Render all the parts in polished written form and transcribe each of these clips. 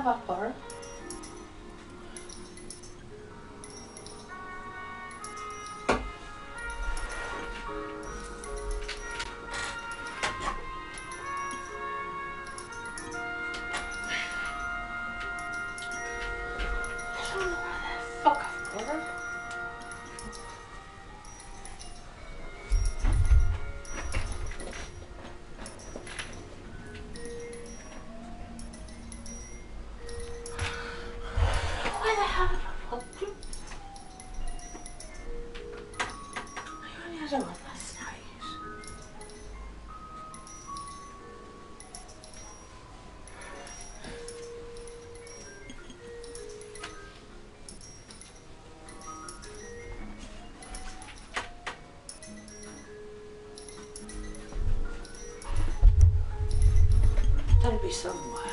have a pour? There'll be somewhere.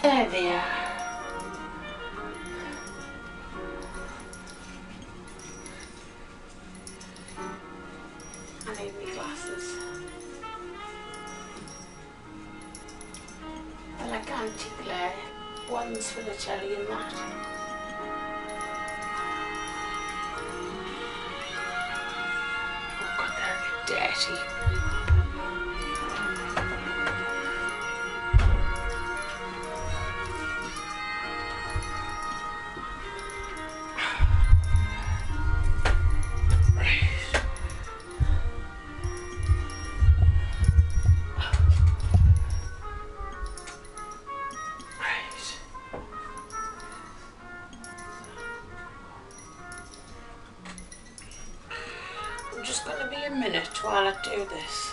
There they are. I need my glasses. They're like anti-glare ones for the telly and that. Oh God, they're a bit dirty. I'm just going to be a minute while I do this.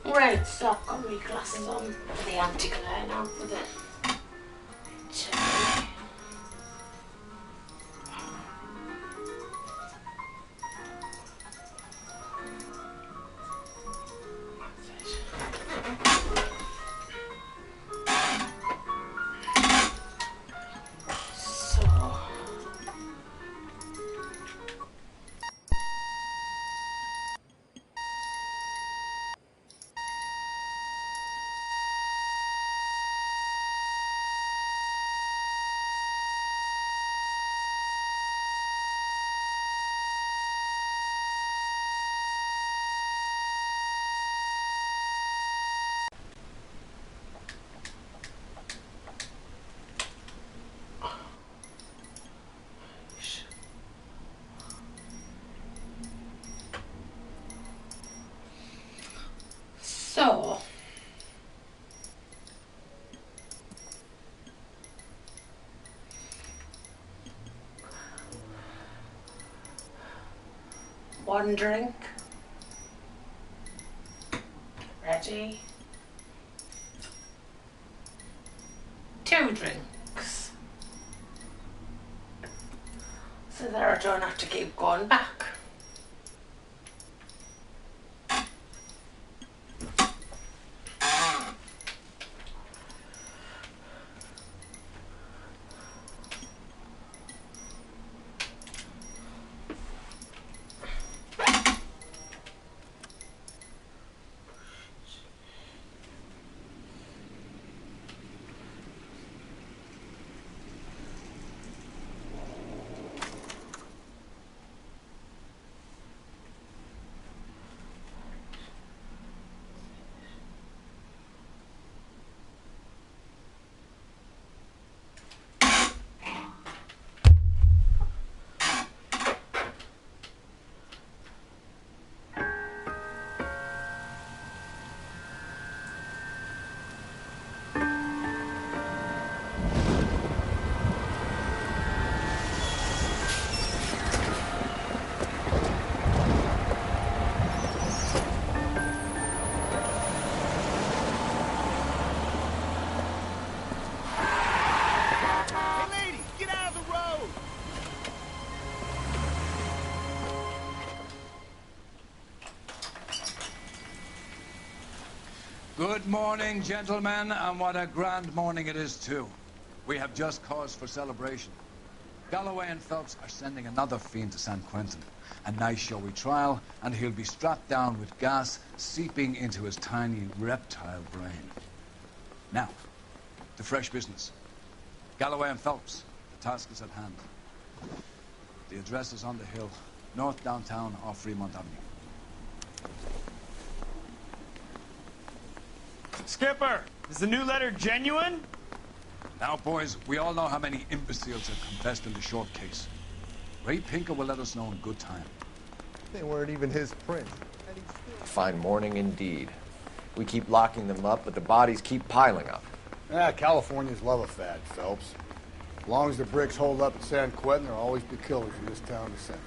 Right, so I've got my glasses on for the anti-glare now for the telly. 1 drink. Ready? 2 drinks. So that I don't have to keep going back. Good morning, gentlemen, and what a grand morning it is, too. We have just cause for celebration. Galloway and Phelps are sending another fiend to San Quentin. A nice showy trial, and he'll be strapped down with gas seeping into his tiny reptile brain. Now, to fresh business. Galloway and Phelps, the task is at hand. The address is on the hill, north downtown off Fremont Avenue. Skipper, is the new letter genuine? Now, boys, we all know how many imbeciles have confessed in the short case. Ray Pinker will let us know in good time. They weren't even his print. Fine morning indeed. We keep locking them up, but the bodies keep piling up. Ah, Californians love a fad, Phelps. As long as the bricks hold up at San Quentin, there'll always be killers in this town to send.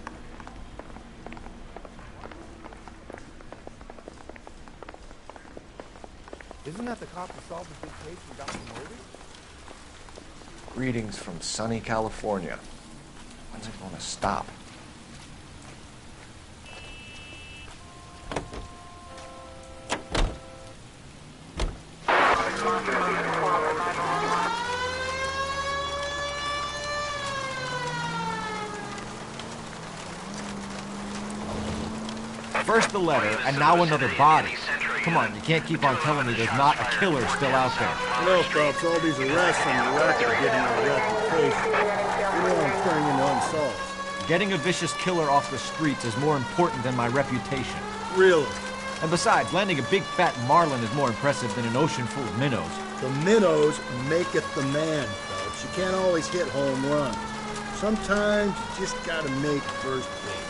Isn't that the cop who solved the big case and got promoted? Greetings from sunny California. When's it going to stop? First the letter, and now another body. Come on, you can't keep on telling me there's not a killer still out there. No, Phelps, all these arrests on the record are getting a reputation. You know I'm turning into unsolved. Getting a vicious killer off the streets is more important than my reputation. Really? And besides, landing a big fat marlin is more impressive than an ocean full of minnows. The minnows maketh the man, Phelps. You can't always hit home runs. Sometimes you just gotta make first base.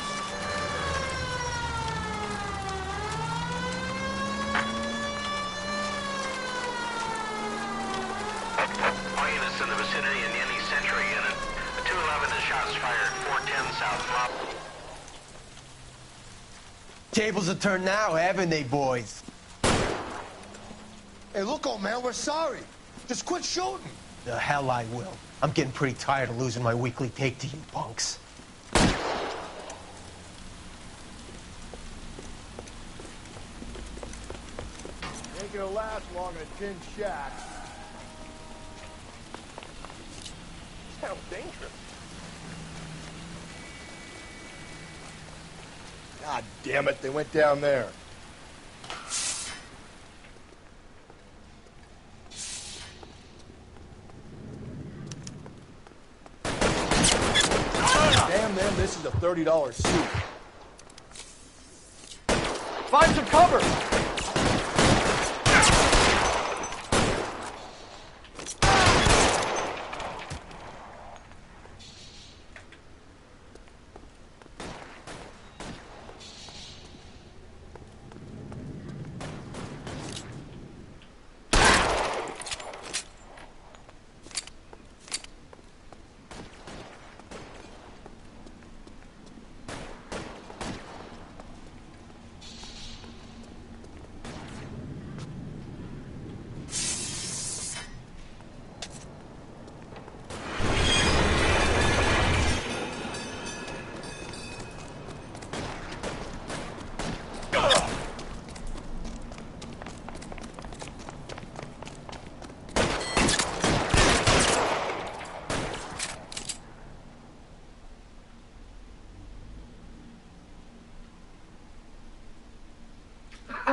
In the vicinity in any Century unit. A 211 is shots fired, 410 South Pop. Tables have turned now, haven't they, boys? Hey, look, old man, we're sorry. Just quit shooting. The hell I will. I'm getting pretty tired of losing my weekly take to you punks. Ain't gonna last long in a tin shack. Sounds dangerous. God damn it, they went down there. Damn them, this is a $30 suit. Find some cover!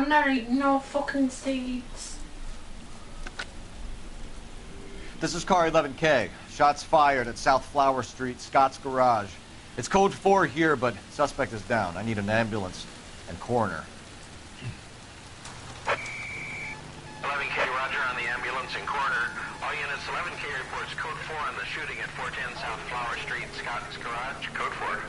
I'm not eating no fucking seeds. This is car 11K. Shots fired at South Flower Street, Scott's Garage. It's code 4 here, but suspect is down. I need an ambulance and coroner. 11K, roger on the ambulance and coroner. All units, 11K reports code 4 on the shooting at 410 South Flower Street, Scott's Garage. Code 4.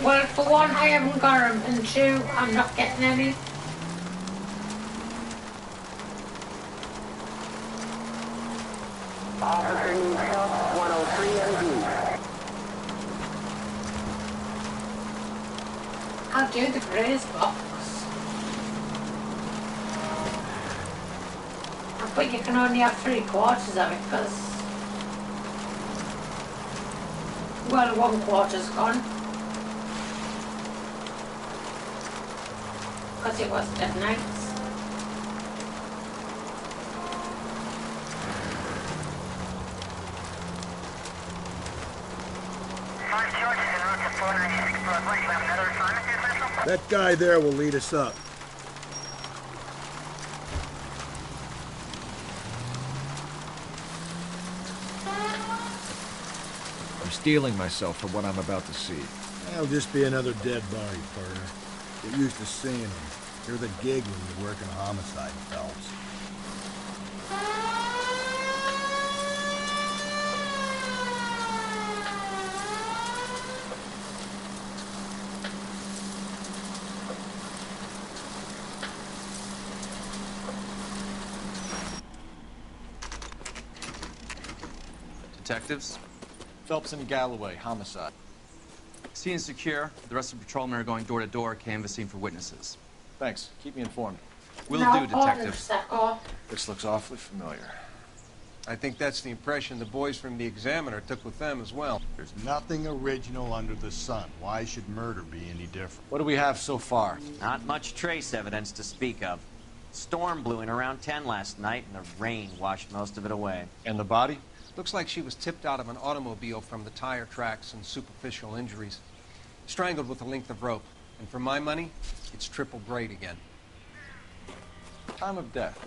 Well, for one, I haven't got them, and two, I'm not getting any. Officer needs help, 103 MD. I'll do the graze box. But you can only have 3/4 of it, because... Well, 1/4's gone. Because it was at nights. That guy there will lead us up. I'm steeling myself for what I'm about to see. That'll just be another dead body, partner. Get used to seeing them. You're the gig when you work in homicide, Phelps. Detectives? Phelps and Galloway, homicide. Scene is secure. The rest of the patrolmen are going door to door, canvassing for witnesses. Thanks. Keep me informed. Will No do, Detective. orders, Sacco. This looks awfully familiar. I think that's the impression the boys from the Examiner took with them as well. There's nothing original under the sun. Why should murder be any different? What do we have so far? Not much trace evidence to speak of. Storm blew in around 10 last night, and the rain washed most of it away. And the body? Looks like she was tipped out of an automobile from the tire tracks and superficial injuries. Strangled with a length of rope. And for my money, it's triple braid again. Time of death?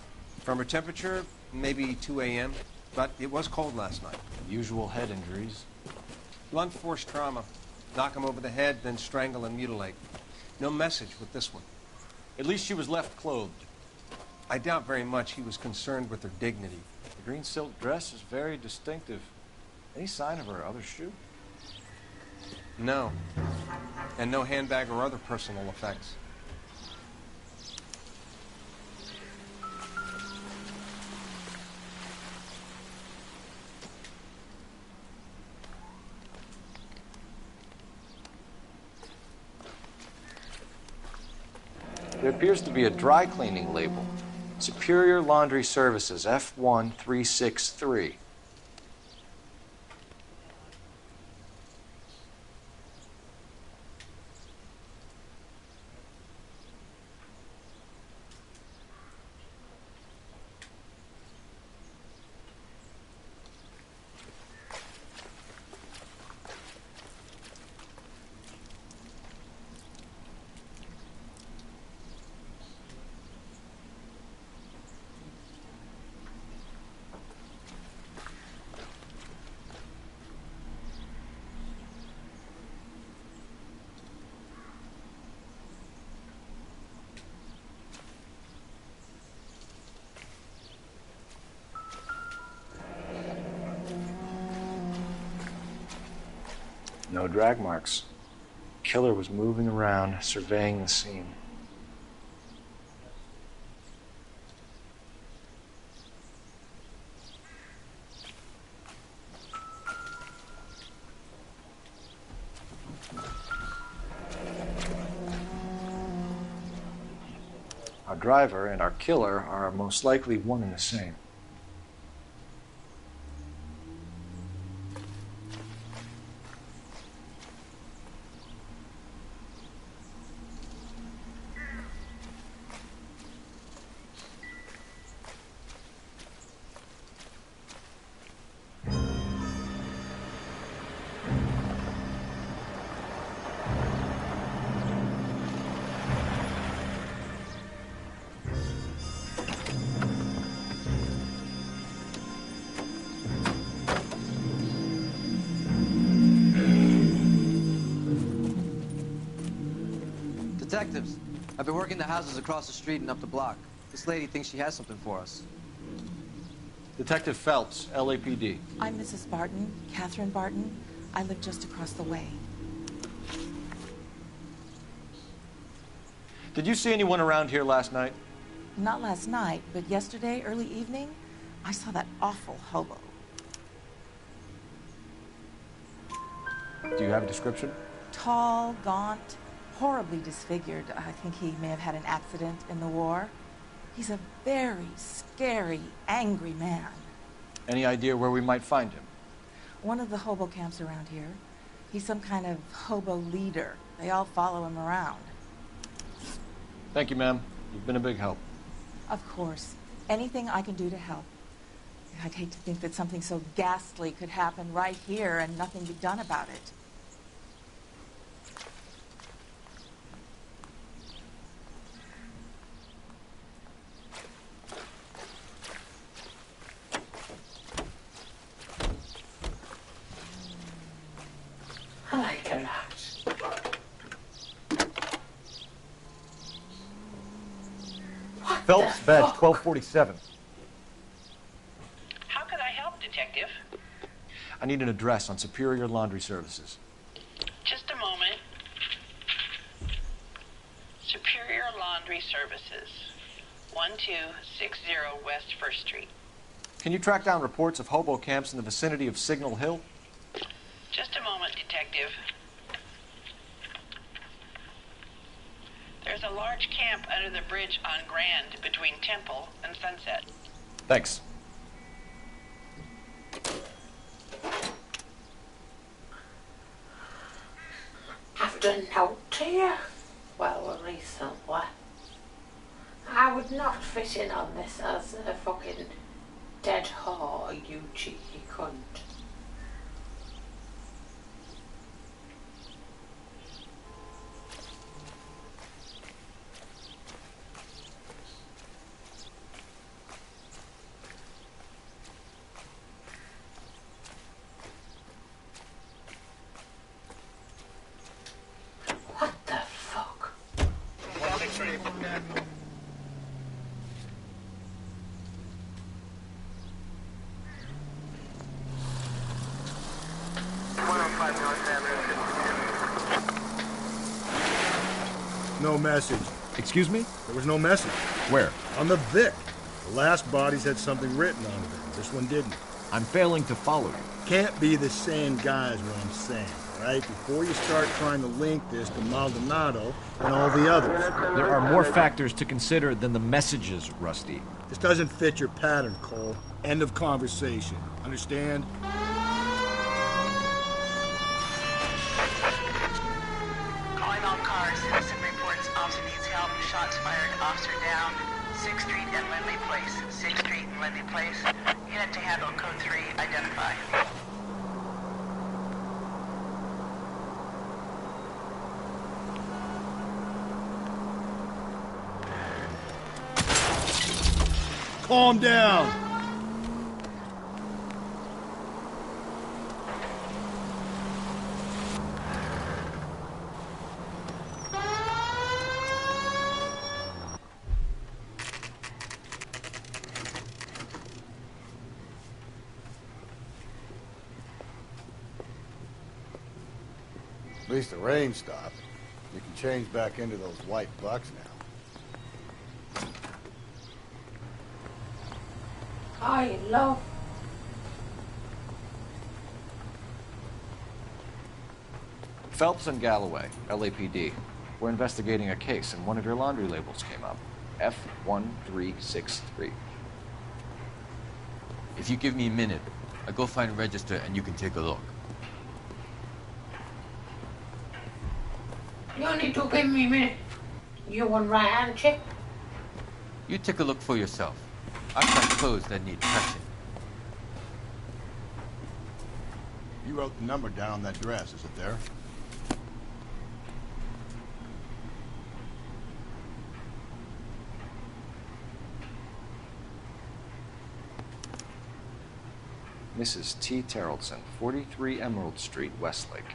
From her temperature, maybe 2 a.m., but it was cold last night. Usual head injuries. Blunt force trauma. Knock him over the head, then strangle and mutilate. No message with this one. At least she was left clothed. I doubt very much he was concerned with her dignity. The green silk dress is very distinctive. Any sign of her other shoe? No. And no handbag or other personal effects. There appears to be a dry cleaning label. Superior Laundry Services, F1363. No drag marks. Killer was moving around, surveying the scene. Our driver and our killer are most likely one and the same. Detectives, I've been working the houses across the street and up the block. This lady thinks she has something for us. Detective Phelps, LAPD. I'm Mrs. Barton, Catherine Barton. I live just across the way. Did you see anyone around here last night? Not last night, but yesterday, early evening, I saw that awful hobo. Do you have a description? Tall, gaunt, horribly disfigured. I think he may have had an accident in the war. He's a very scary, angry man. Any idea where we might find him? One of the hobo camps around here. He's some kind of hobo leader. They all follow him around. Thank you, ma'am. You've been a big help. Of course. Anything I can do to help. I'd hate to think that something so ghastly could happen right here and nothing be done about it. I like a lot. Phelps, badge 1247. How can I help, Detective? I need an address on Superior Laundry Services. Just a moment. Superior Laundry Services, 1260 West 1st Street. Can you track down reports of hobo camps in the vicinity of Signal Hill? Just a moment, Detective. There's a large camp under the bridge on Grand between Temple and Sunset. Thanks. I've done note to you. Well, recently. I would not fit in on this as a fucking dead whore, you cheeky cunt. What the fuck? No message. Excuse me? There was no message. Where? On the Vic. The last bodies had something written on them. This one didn't. I'm failing to follow you. Can't be the same guy is what I'm saying, right? Before you start trying to link this to Maldonado and all the others. There are more factors to consider than the messages, Rusty. This doesn't fit your pattern, Cole. End of conversation. Understand? Calling all cars. Citizen reports officer needs help. Shots fired. Officer down. 6th Street and Lindley Place. 6th Street and Lindley Place. Unit to handle code 3. Identify. Calm down. At least the rain stopped. You can change back into those white bucks now. I love. Phelps and Galloway, LAPD. We're investigating a case, and one of your laundry labels came up. F1363. If you give me a minute, I'll go find a register and you can take a look. You need to give me a minute. You one right hand chick? You take a look for yourself. I've got clothes that need touching. You wrote the number down on that dress, is it there? Mrs. T. Terrellson, 43 Emerald Street, Westlake.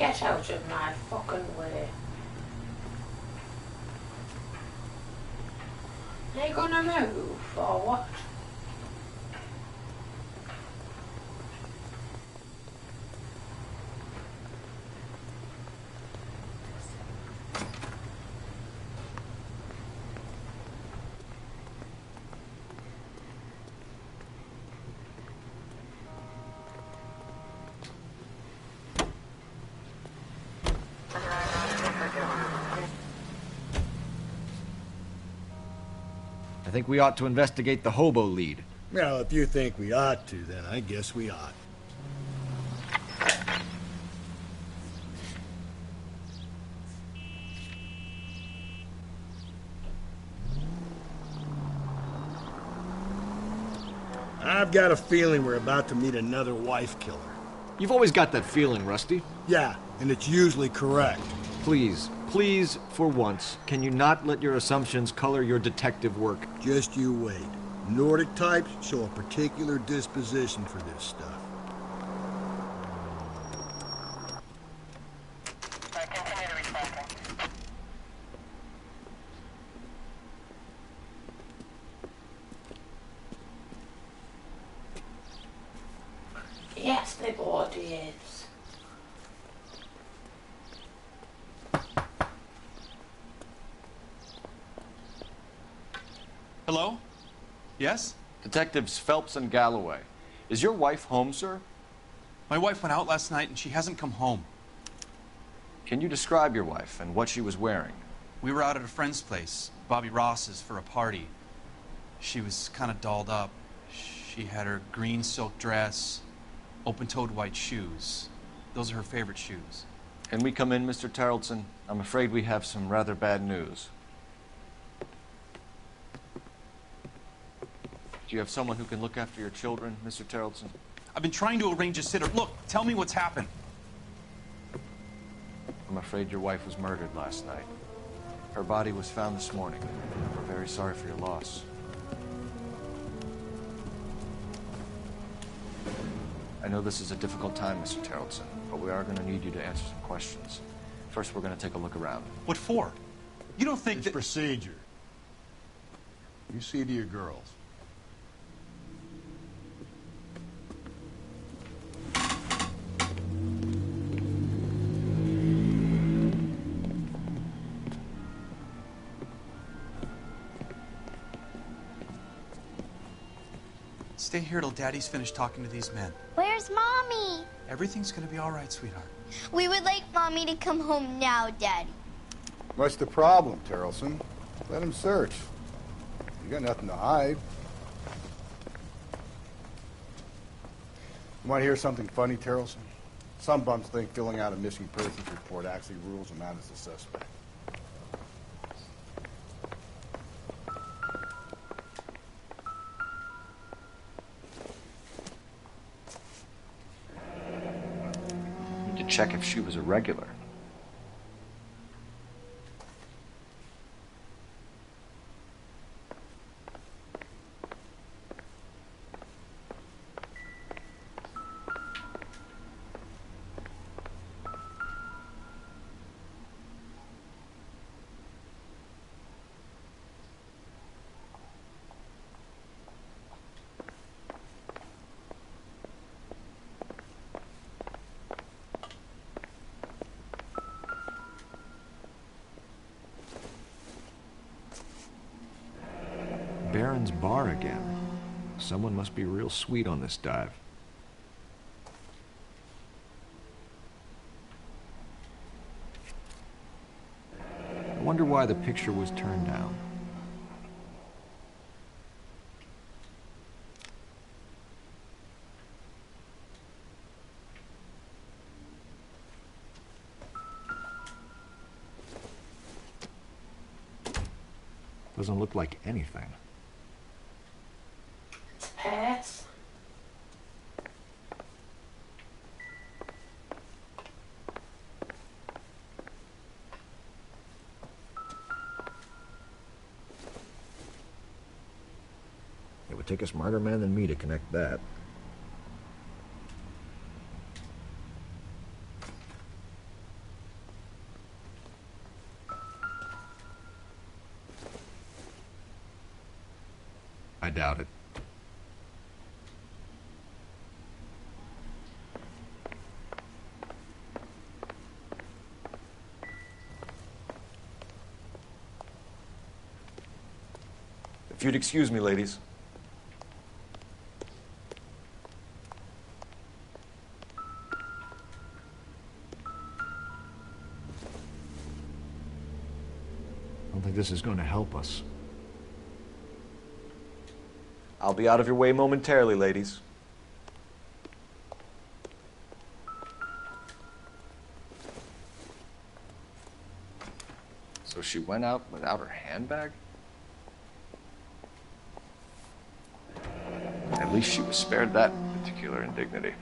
Get out of my fucking way. Are you gonna move or what? I think we ought to investigate the hobo lead. Well, if you think we ought to, then I guess we ought. I've got a feeling we're about to meet another wife killer. You've always got that feeling, Rusty. Yeah, and it's usually correct. Please, please, for once, can you not let your assumptions color your detective work? Just you wait. Nordic types show a particular disposition for this stuff. Yes, they bloody is. Hello? Yes? Detectives Phelps and Galloway. Is your wife home, sir? My wife went out last night and she hasn't come home. Can you describe your wife and what she was wearing? We were out at a friend's place, Bobby Ross's, for a party. She was kind of dolled up. She had her green silk dress, open-toed white shoes. Those are her favorite shoes. Can we come in, Mr. Tarleton? I'm afraid we have some rather bad news. Do you have someone who can look after your children, Mr. Tarleton? I've been trying to arrange a sitter. Look, tell me what's happened. I'm afraid your wife was murdered last night. Her body was found this morning. We're very sorry for your loss. I know this is a difficult time, Mr. Tarleton, but we are going to need you to answer some questions. First, we're going to take a look around. What for? You don't think it's that... procedure. You see to your girls. Stay here till Daddy's finished talking to these men. Where's Mommy? Everything's gonna be all right, sweetheart. We would like Mommy to come home now, Daddy. What's the problem, Tarleton? Let him search. You got nothing to hide. You want to hear something funny, Tarleton? Some bums think filling out a missing persons report actually rules them out as a suspect. To check if she was a regular. Baron's bar again. Someone must be real sweet on this dive. I wonder why the picture was turned down. Doesn't look like anything. It's a purse. It would take a smarter man than me to connect that. I doubt it. If you'd excuse me, ladies. I don't think this is going to help us. I'll be out of your way momentarily, ladies. So she went out without her handbag? At least she was spared that particular indignity.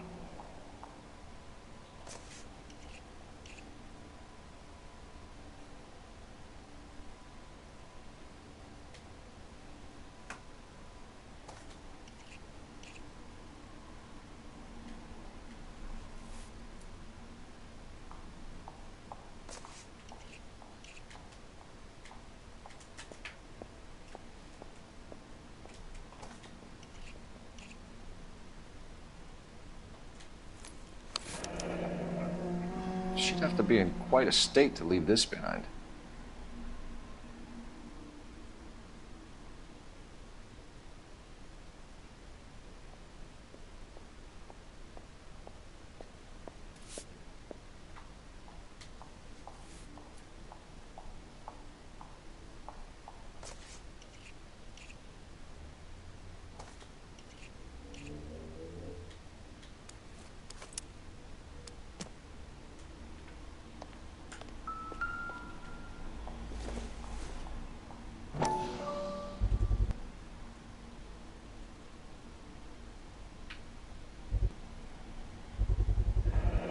She'd have to be in quite a state to leave this behind.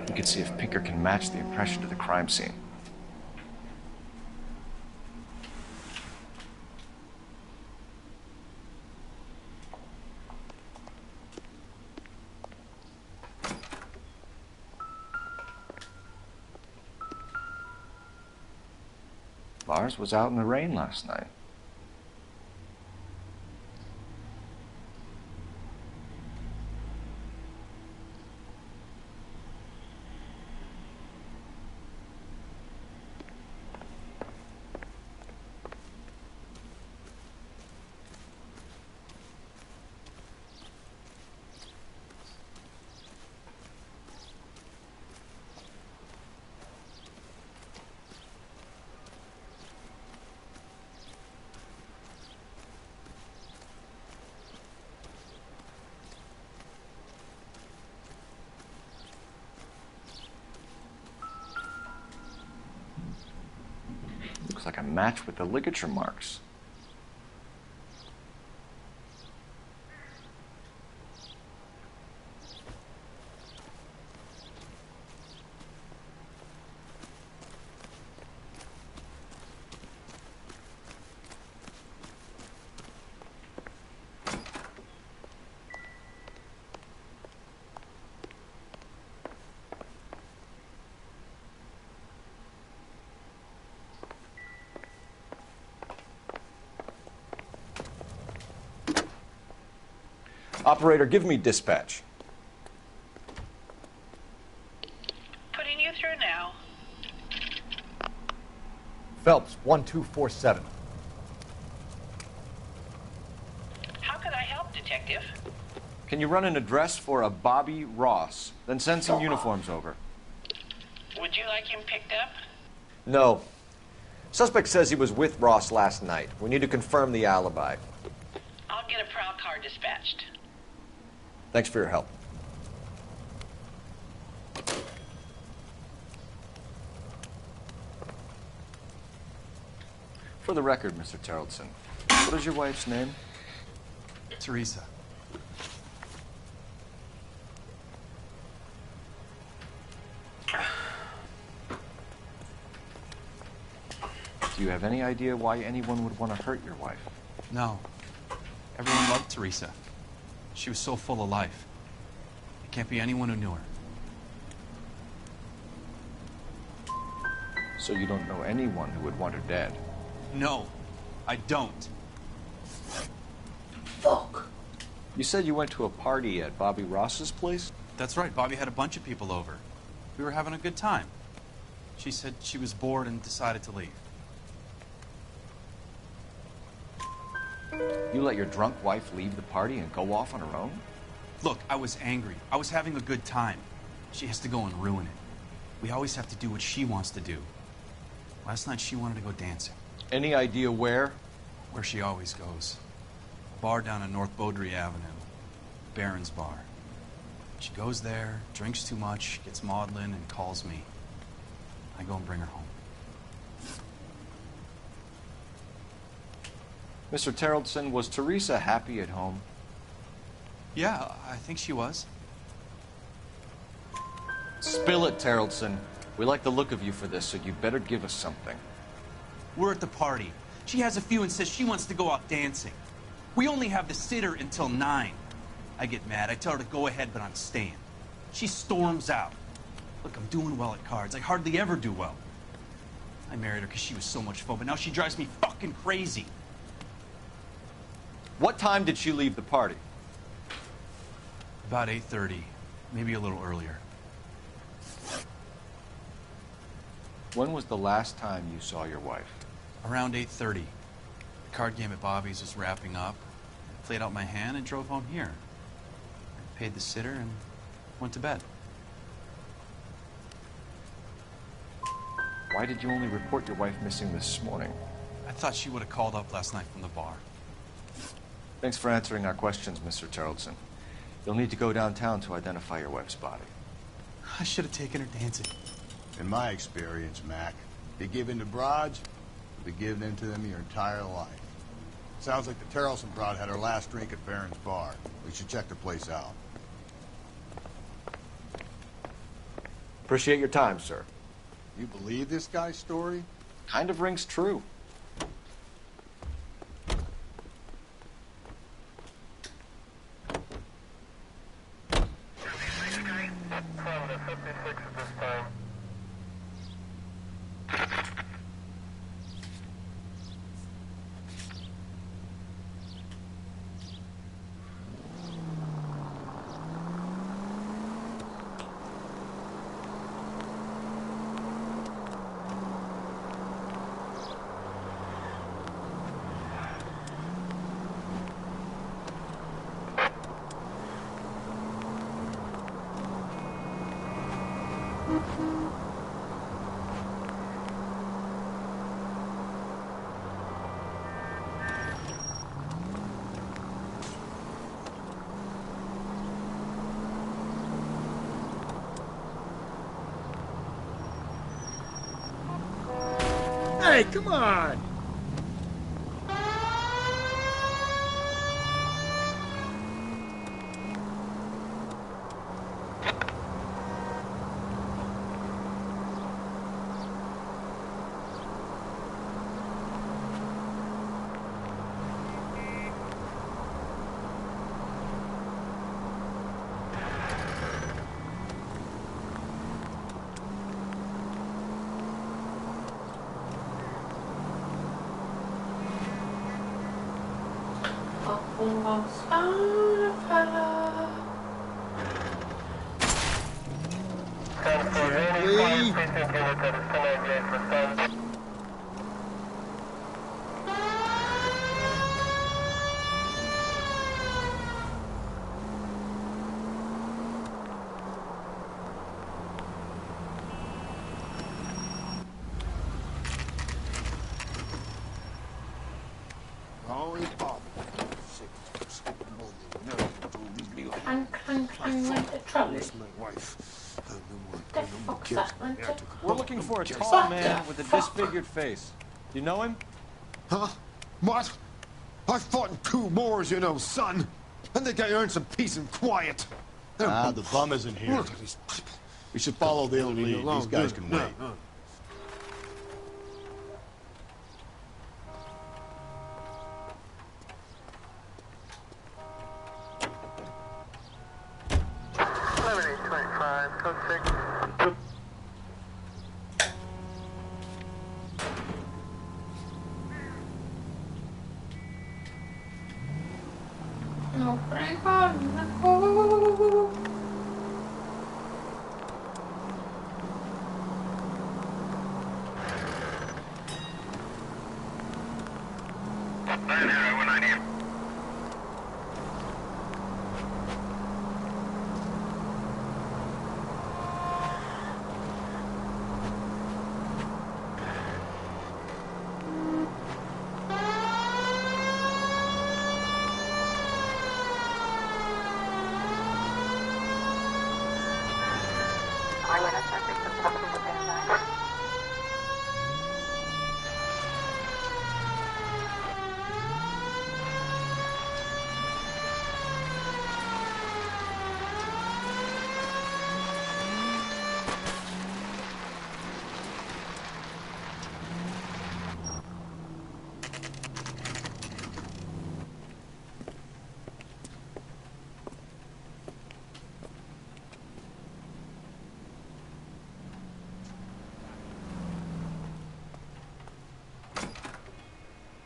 We could see if Pinker can match the impression to the crime scene. Lars was out in the rain last night. Looks like a match with the ligature marks. Operator, give me dispatch. Putting you through now. Phelps, 1247. How can I help, Detective? Can you run an address for a Bobby Ross? Then send some uniforms over. Would you like him picked up? No. Suspect says he was with Ross last night. We need to confirm the alibi. I'll get a prowl car dispatched. Thanks for your help. For the record, Mr. Terrelson, what is your wife's name? Teresa. Do you have any idea why anyone would want to hurt your wife? No. Everyone loved Teresa. She was so full of life. It can't be anyone who knew her. So you don't know anyone who would want her dead? No, I don't. Fuck. You said you went to a party at Bobby Ross's place? That's right. Bobby had a bunch of people over. We were having a good time. She said she was bored and decided to leave. You let your drunk wife leave the party and go off on her own? Look, I was angry. I was having a good time. She has to go and ruin it. We always have to do what she wants to do. Last night she wanted to go dancing. Any idea where? Where she always goes. A bar down on North Beaudry Avenue. Barron's Bar. She goes there, drinks too much, gets maudlin, and calls me. I go and bring her home. Mr. Terrellson, was Teresa happy at home? Yeah, I think she was. Spill it, Terrellson. We like the look of you for this, so you better give us something. We're at the party. She has a few and says she wants to go out dancing. We only have the sitter until 9. I get mad. I tell her to go ahead, but I'm staying. She storms out. Look, I'm doing well at cards. I hardly ever do well. I married her because she was so much fun, but now she drives me fucking crazy. What time did she leave the party? About 8:30, maybe a little earlier. When was the last time you saw your wife? Around 8:30. The card game at Bobby's was wrapping up. I played out my hand and drove home here. I paid the sitter and went to bed. Why did you only report your wife missing this morning? I thought she would have called up last night from the bar. Thanks for answering our questions, Mr. Terrellson. You'll need to go downtown to identify your wife's body. I should have taken her dancing. In my experience, Mac, you give in to broads, you'll be giving in to them your entire life. Sounds like the Terrellson broad had her last drink at Barron's Bar. We should check the place out. Appreciate your time, sir. You believe this guy's story? Kind of rings true. Hey, come on! Almost found a fella. Clang went the trolley. The fuck's that, Winter? We're looking for a tall man with a disfigured face. You know him? Huh? What? I fought in 2 wars, you know, son. And think I earned some peace and quiet. Ah, the bum isn't here. Look at these people. We should follow the lead. These guys can wait. No, bring on no.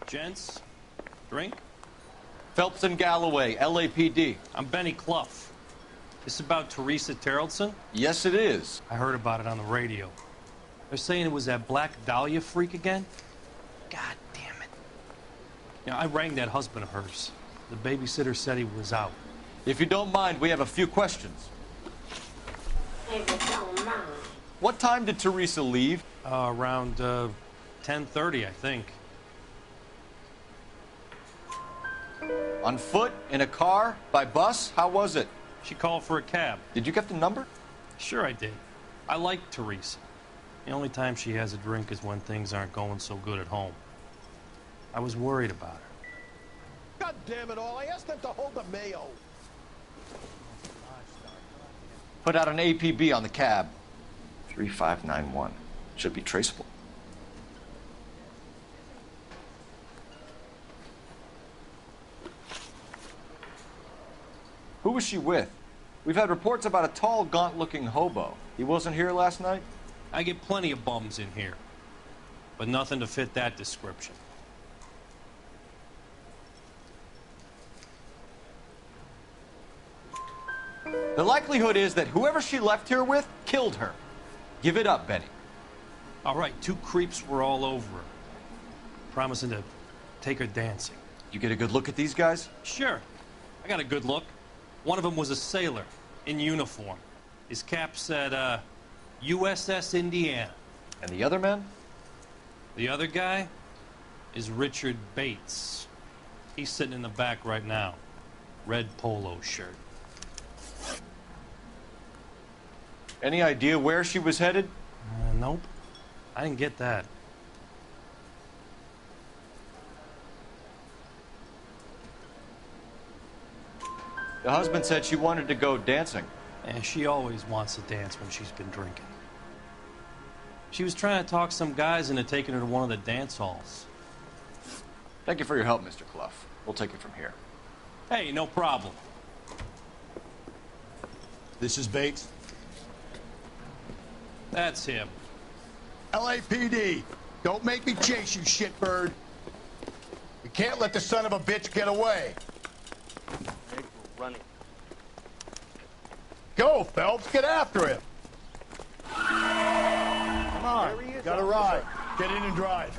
Gents, drink? Phelps and Galloway, LAPD. I'm Benny Clough. This about Teresa Terrellson? Yes, it is. I heard about it on the radio. They're saying it was that Black Dahlia freak again? God damn it. Yeah, I rang that husband of hers. The babysitter said he was out. If you don't mind, we have a few questions. If you don't mind. What time did Teresa leave? Around 10:30, I think. On foot? In a car? By bus? How was it? She called for a cab. Did you get the number? Sure I did. I like Teresa. The only time she has a drink is when things aren't going so good at home. I was worried about her. God damn it all, I asked them to hold the mayo. Put out an APB on the cab. 3591. Should be traceable. Who was she with? We've had reports about a tall, gaunt-looking hobo. He wasn't here last night? I get plenty of bums in here, but nothing to fit that description. The likelihood is that whoever she left here with killed her. Give it up, Benny. All right, two creeps were all over her, promising to take her dancing. You get a good look at these guys? Sure. I got a good look. One of them was a sailor in uniform. His cap said, USS Indiana. And the other man? The other guy is Richard Bates. He's sitting in the back right now. Red polo shirt. Any idea where she was headed? Nope. I didn't get that. The husband said she wanted to go dancing. And she always wants to dance when she's been drinking. She was trying to talk some guys into taking her to one of the dance halls. Thank you for your help, Mr. Clough. We'll take it from here. Hey, no problem. This is Bates. That's him. LAPD. Don't make me chase you, shitbird. We can't let the son of a bitch get away. Running. Go, Phelps. Get after him. Come on. Got a ride. Get in and drive.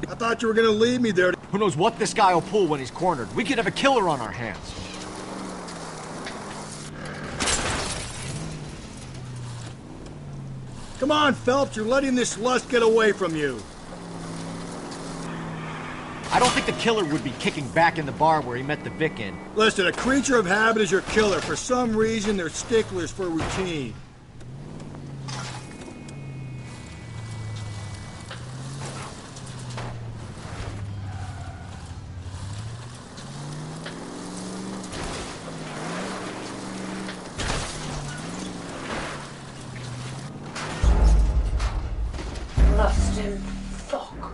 I thought you were gonna leave me there. Who knows what this guy will pull when he's cornered? We could have a killer on our hands. Come on, Phelps, you're letting this lust get away from you. I don't think the killer would be kicking back in the bar where he met the Vic in. Listen, a creature of habit is your killer. For some reason, they're sticklers for routine. Lost him. Fuck.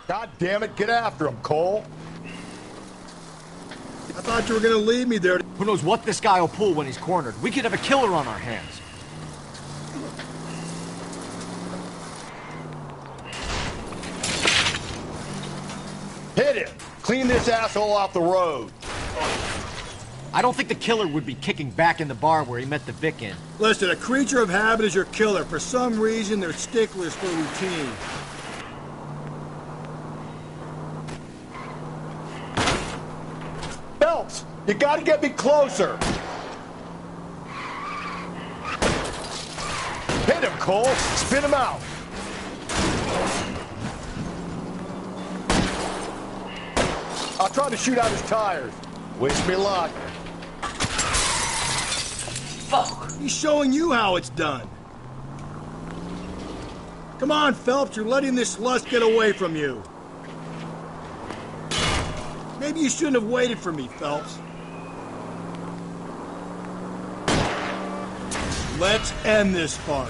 God damn it, get after him, Cole. I thought you were gonna leave me there. Who knows what this guy will pull when he's cornered? We could have a killer on our hands. Hit him! Clean this asshole off the road. I don't think the killer would be kicking back in the bar where he met the Vic in. Listen, a creature of habit is your killer. For some reason, they're sticklers for routine. Phelps, you gotta get me closer. Hit him, Cole. Spin him out. I'll try to shoot out his tires. Wish me luck. Fuck! He's showing you how it's done. Come on, Phelps, you're letting this lust get away from you. Maybe you shouldn't have waited for me, Phelps. Let's end this farce.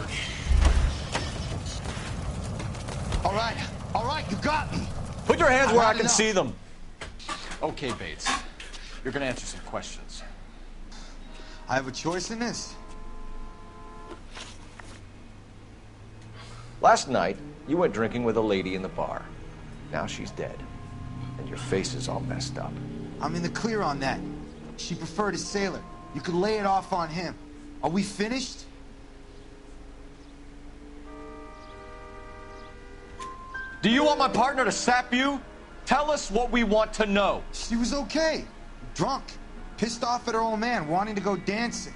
All right, you got me. Put your hands where I can see them. Okay, Bates. You're gonna answer some questions. I have a choice in this. Last night, you went drinking with a lady in the bar. Now she's dead. And your face is all messed up. I'm in the clear on that. She preferred a sailor. You could lay it off on him. Are we finished? Do you want my partner to sap you? Tell us what we want to know. She was okay. Drunk. Pissed off at her old man, wanting to go dancing.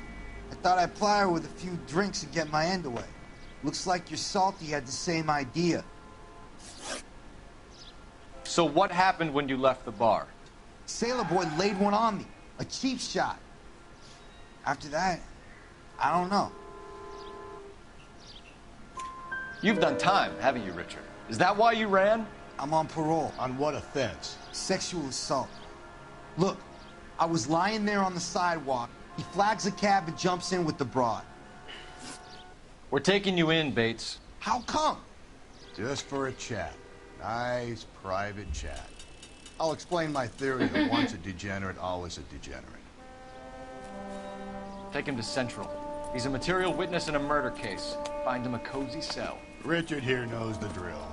I thought I'd ply her with a few drinks and get my end away. Looks like your salty had the same idea. So what happened when you left the bar? Sailor boy laid one on me. A cheap shot. After that, I don't know. You've done time, haven't you, Richard? Is that why you ran? I'm on parole. On what offense? Sexual assault. Look, I was lying there on the sidewalk. He flags a cab and jumps in with the broad. We're taking you in, Bates. How come? Just for a chat. Nice, private chat. I'll explain my theory that once a degenerate, always a degenerate. Take him to Central. He's a material witness in a murder case. Find him a cozy cell. Richard here knows the drill.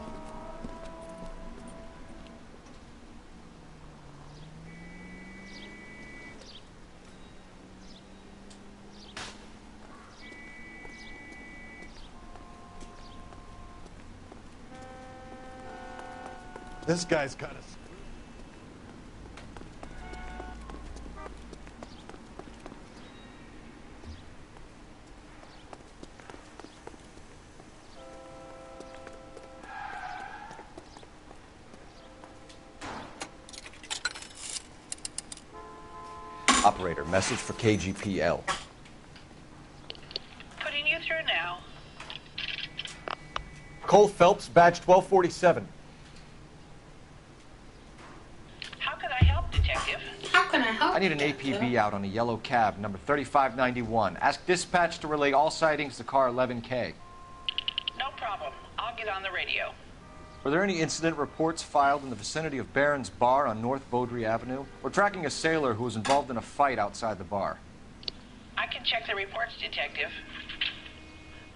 This guy's got a... Operator, message for KGPL. Putting you through now. Cole Phelps, badge 1247. How can I help, Detective? How can I help? I need an APB out on a yellow cab, number 3591. Ask dispatch to relay all sightings to car 11K. No problem. I'll get on the radio. Were there any incident reports filed in the vicinity of Barron's Bar on North Beaudry Avenue? We're tracking a sailor who was involved in a fight outside the bar. I can check the reports, Detective.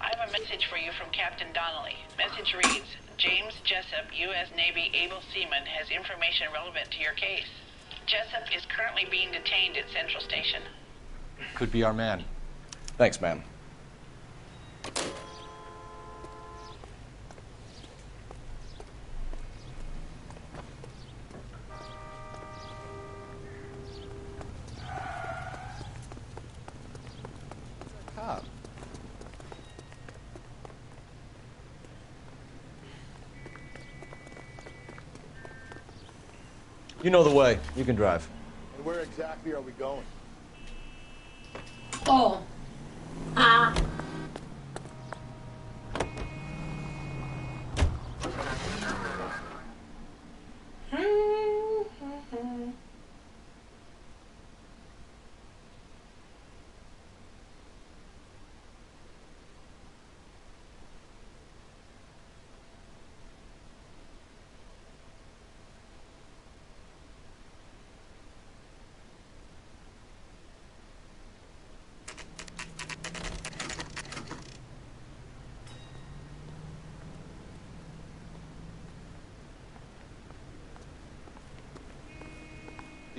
I have a message for you from Captain Donnelly. Message reads, James Jessup, U.S. Navy able seaman, has information relevant to your case. Jessup is currently being detained at Central Station. Could be our man. Thanks, ma'am. Cop. You know the way. You can drive. And where exactly are we going? Oh. Ah.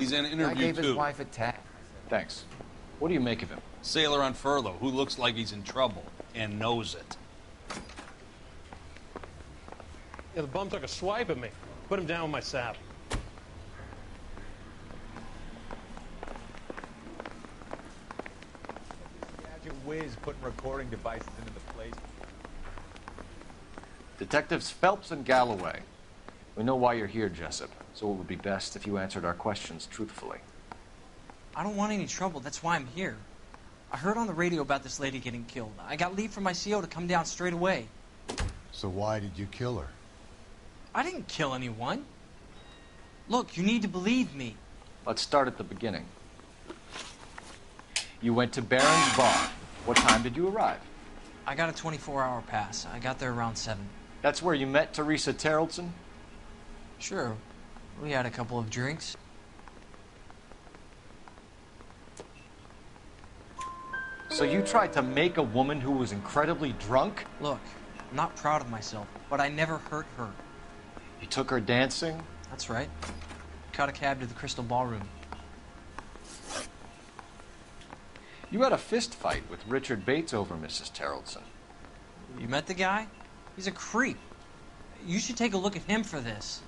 He's in interview, I gave too. his wife a tag. Thanks. What do you make of him? Sailor on furlough who looks like he's in trouble and knows it. Yeah, the bum took a swipe at me. Put him down with my sap. Gadget whiz putting recording devices into the place. Detectives Phelps and Galloway. We know why you're here, Jessup, so it would be best if you answered our questions truthfully. I don't want any trouble. That's why I'm here. I heard on the radio about this lady getting killed. I got leave from my CO to come down straight away. So why did you kill her? I didn't kill anyone. Look, you need to believe me. Let's start at the beginning. You went to Barron's Bar. What time did you arrive? I got a 24-hour pass. I got there around 7. That's where you met Teresa Terrellson? Sure. We had a couple of drinks. So you tried to make a woman who was incredibly drunk? Look, I'm not proud of myself, but I never hurt her. You took her dancing? That's right. Caught a cab to the Crystal Ballroom. You had a fist fight with Richard Bates over Mrs. Terrellson. You met the guy? He's a creep. You should take a look at him for this.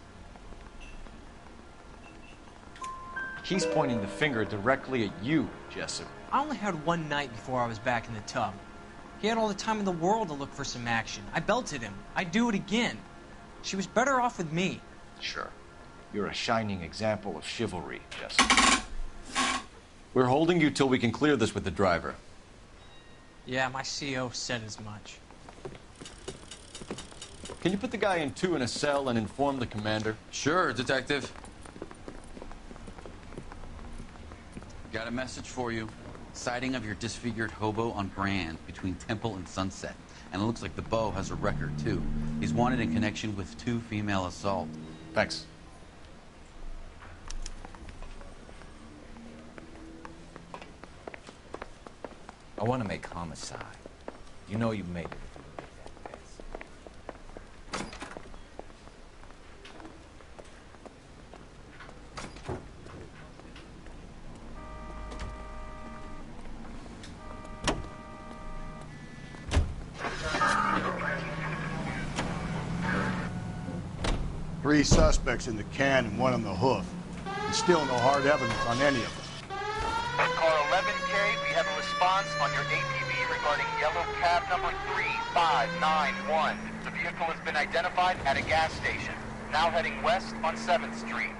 He's pointing the finger directly at you, Jessup. I only had one night before I was back in the tub. He had all the time in the world to look for some action. I belted him. I'd do it again. She was better off with me. Sure. You're a shining example of chivalry, Jessup. We're holding you till we can clear this with the driver. Yeah, my CO said as much. Can you put the guy in 2 in a cell and inform the commander? Sure, Detective. Got a message for you. Sighting of your disfigured hobo on Brand between Temple and Sunset. And it looks like the Beau has a record, too. He's wanted in connection with 2 female assault. Thanks. I want to make homicide. You know you made it if you look at that face. Three suspects in the can and one on the hoof. And still no hard evidence on any of them. Car 11K, we have a response on your APB regarding yellow cab number 3591. The vehicle has been identified at a gas station. Now heading west on 7th Street.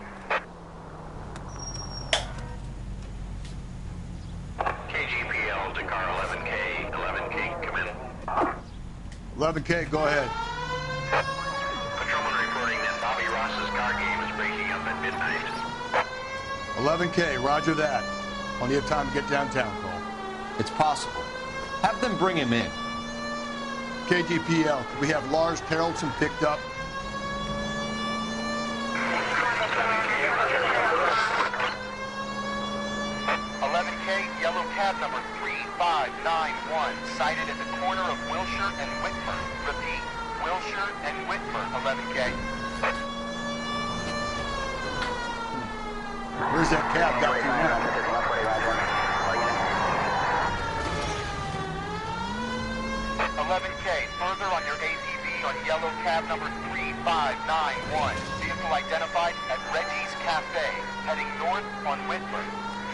KGPL to car 11K. 11K, come in. 11K, go ahead. Patrolman reporting that Bobby Ross's car game is breaking up at midnight. 11K, roger that. Plenty of time to get downtown, Cole. It's possible. Have them bring him in. KGPL, could we have Lars Terrellson picked up? Yellow cab number 3591, sighted at the corner of Wilshire and Whitmer. Repeat, Wilshire and Whitmer, 11K. Where's that cab got to now? 11K, further on your APB on yellow cab number 3591. Vehicle identified at Reggie's Cafe, heading north on Whitmer.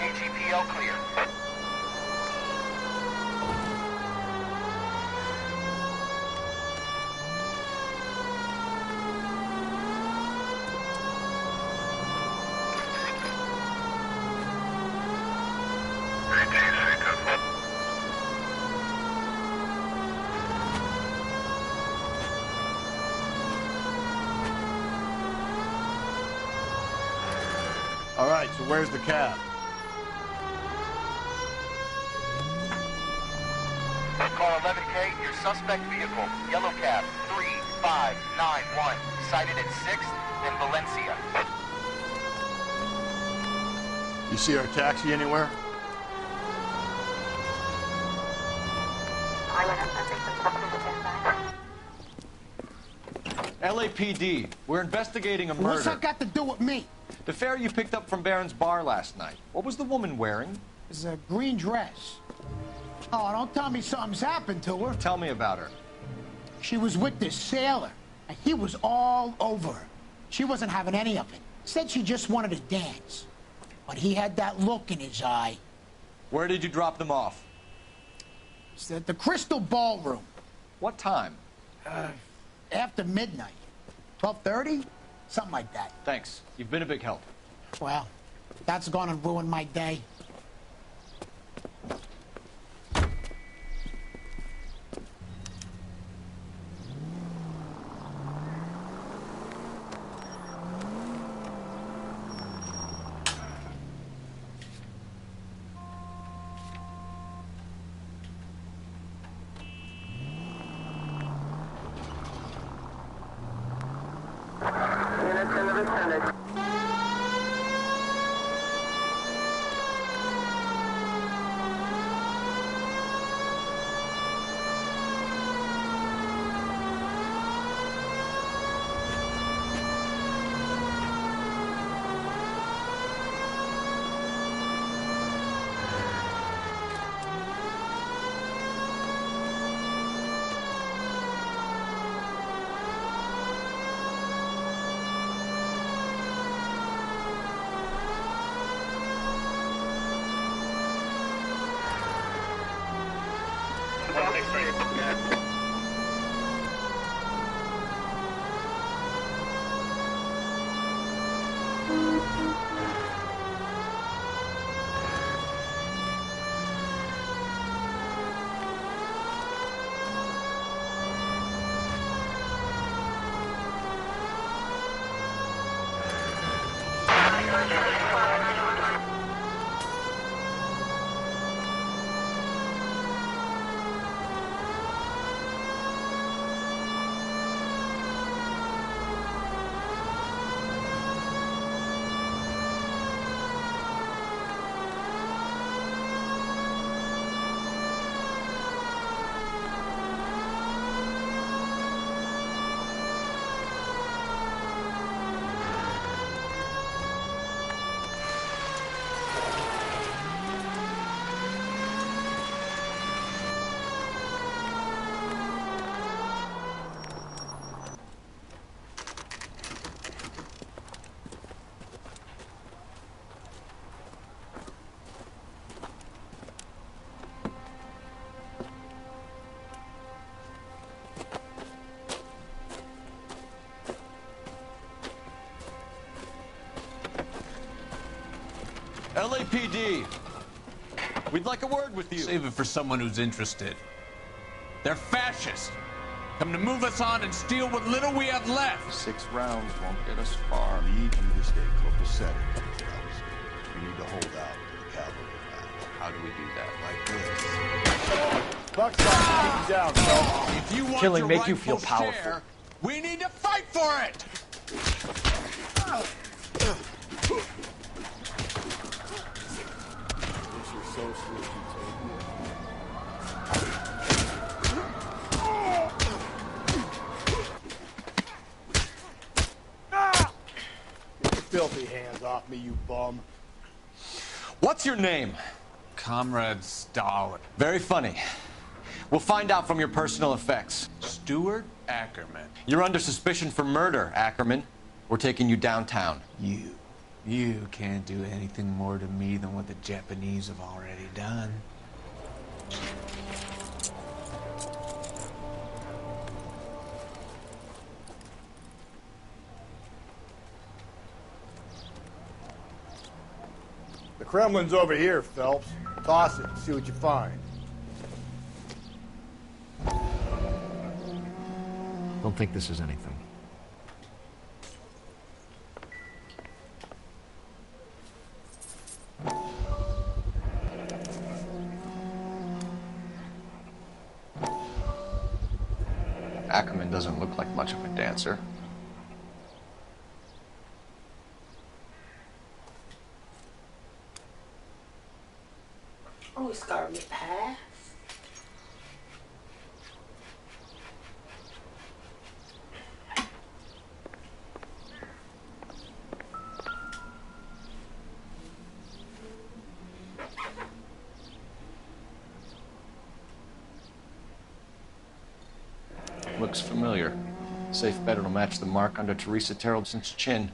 KGPL clear. All right, so where's the cab? Car 11K, your suspect vehicle, yellow cab 3591, sighted at 6th and Valencia. You see our taxi anywhere? LAPD, we're investigating a murder. What's that got to do with me? The fare you picked up from Barron's bar last night. What was the woman wearing? It's a green dress. Oh, don't tell me something's happened to her. Tell me about her. She was with this sailor, and he was all over her. She wasn't having any of it. Said she just wanted to dance. But he had that look in his eye. Where did you drop them off? It's at the Crystal Ballroom. What time? After midnight. 12:30? Something like that. Thanks. You've been a big help. Well, that's gonna ruin my day. Units in the vicinity. LAPD. We'd like a word with you. Save it for someone who's interested. They're fascists. Come to move us on and steal what little we have left. 6 rounds won't get us far. I need you to stay copacetic. We need to hold out to the cavalry line. How do we do that? Like this. Buck's keep him down, so. If you want Killing your make you feel rightful powerful. share, we need to fight for it. So sweet you take me. Get your filthy hands off me, you bum. What's your name? Comrade Stalin. Very funny. We'll find out from your personal effects. Stuart Ackerman. You're under suspicion for murder, Ackerman. We're taking you downtown. You can't do anything more to me than what the Japanese have already done. The Kremlin's over here, Phelps. Toss it and see what you find. Don't think this is anything. Ackerman doesn't look like much of a dancer. Oh, it's got a repair. looks familiar. Safe bet it'll match the mark under Teresa Terrelson's chin.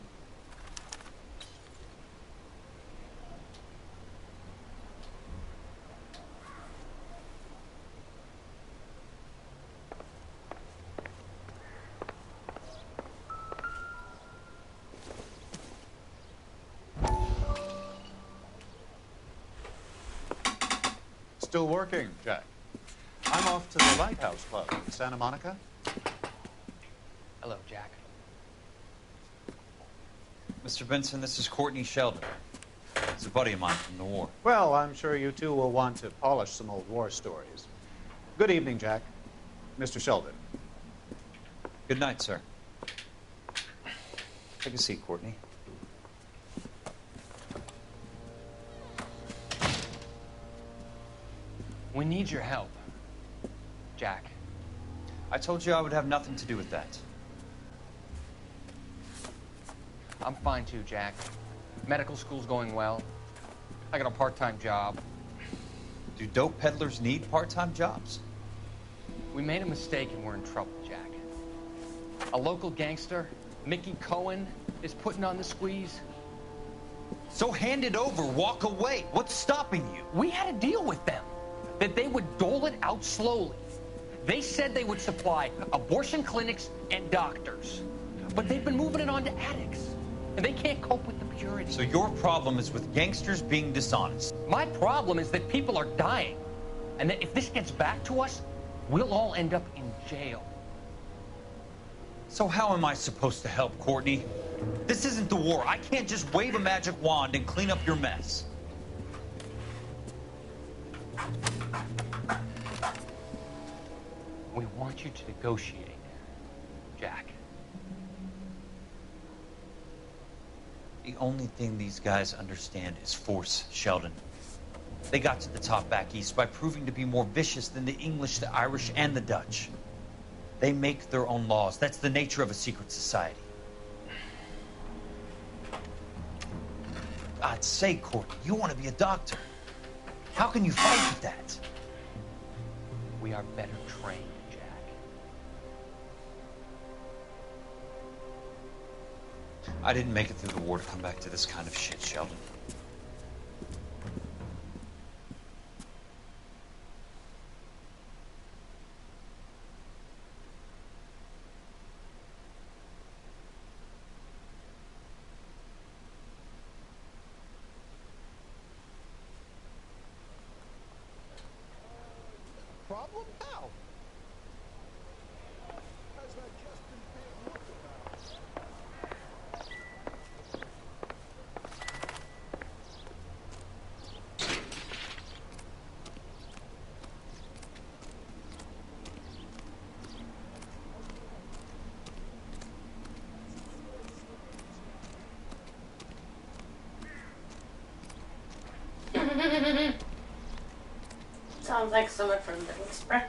Still working, Jack. I'm off to the Lighthouse Club in Santa Monica. Hello, Jack. Mr. Benson, this is Courtney Sheldon. He's a buddy of mine from the war. Well, I'm sure you two will want to polish some old war stories. Good evening, Jack. Mr. Sheldon. Good night, sir. Take a seat, Courtney. We need your help, Jack. I told you I would have nothing to do with that. I'm fine too, Jack. Medical school's going well. I got a part-time job. Do dope peddlers need part-time jobs? We made a mistake and we're in trouble, Jack. A local gangster, Mickey Cohen, is putting on the squeeze. So hand it over, walk away. What's stopping you? We had a deal with them that they would dole it out slowly. They said they would supply abortion clinics and doctors. But they've been moving it on to addicts. And they can't cope with the purity. So your problem is with gangsters being dishonest. My problem is that people are dying. And that if this gets back to us, we'll all end up in jail. So how am I supposed to help, Courtney? This isn't the war. I can't just wave a magic wand and clean up your mess. We want you to negotiate, Jack. The only thing these guys understand is force, Sheldon. They got to the top back east by proving to be more vicious than the English, the Irish, and the Dutch. They make their own laws. That's the nature of a secret society. I'd say, Courtney, you want to be a doctor. How can you fight with that? We are better trained, Jack. I didn't make it through the war to come back to this kind of shit, Sheldon. Problem? How? Has that just been being looked about? Sounds like someone from Middlesbrough.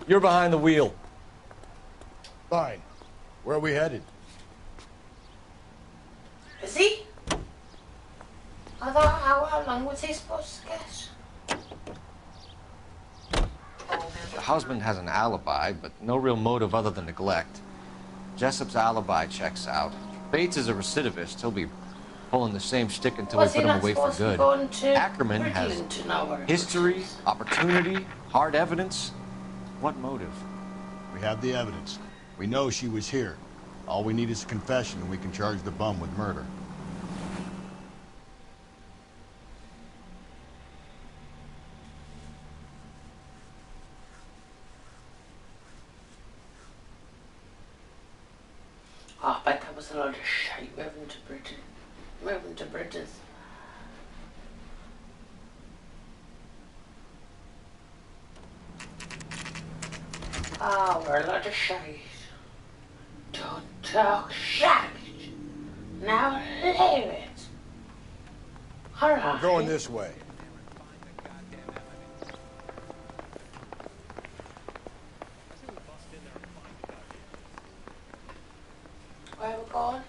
You're behind the wheel. Fine. Where are we headed? Is he? I thought, how long was he supposed to get? The husband has an alibi, but no real motive other than neglect. Jessup's alibi checks out. Bates is a recidivist. He'll be pulling the same shtick until we Was he put him not away for supposed to be good. going to Ackerman has Bridgeland to Noire? history, opportunity, hard evidence. What motive? We have the evidence. We know she was here. All we need is a confession, and we can charge the bum with murder. Oh, I bet that was a lot of shite moving to Britain. Moving to Britain. Oh, we're a lot of shite. Don't talk shite. Now leave it. Alright. We're going this way. Where are we going?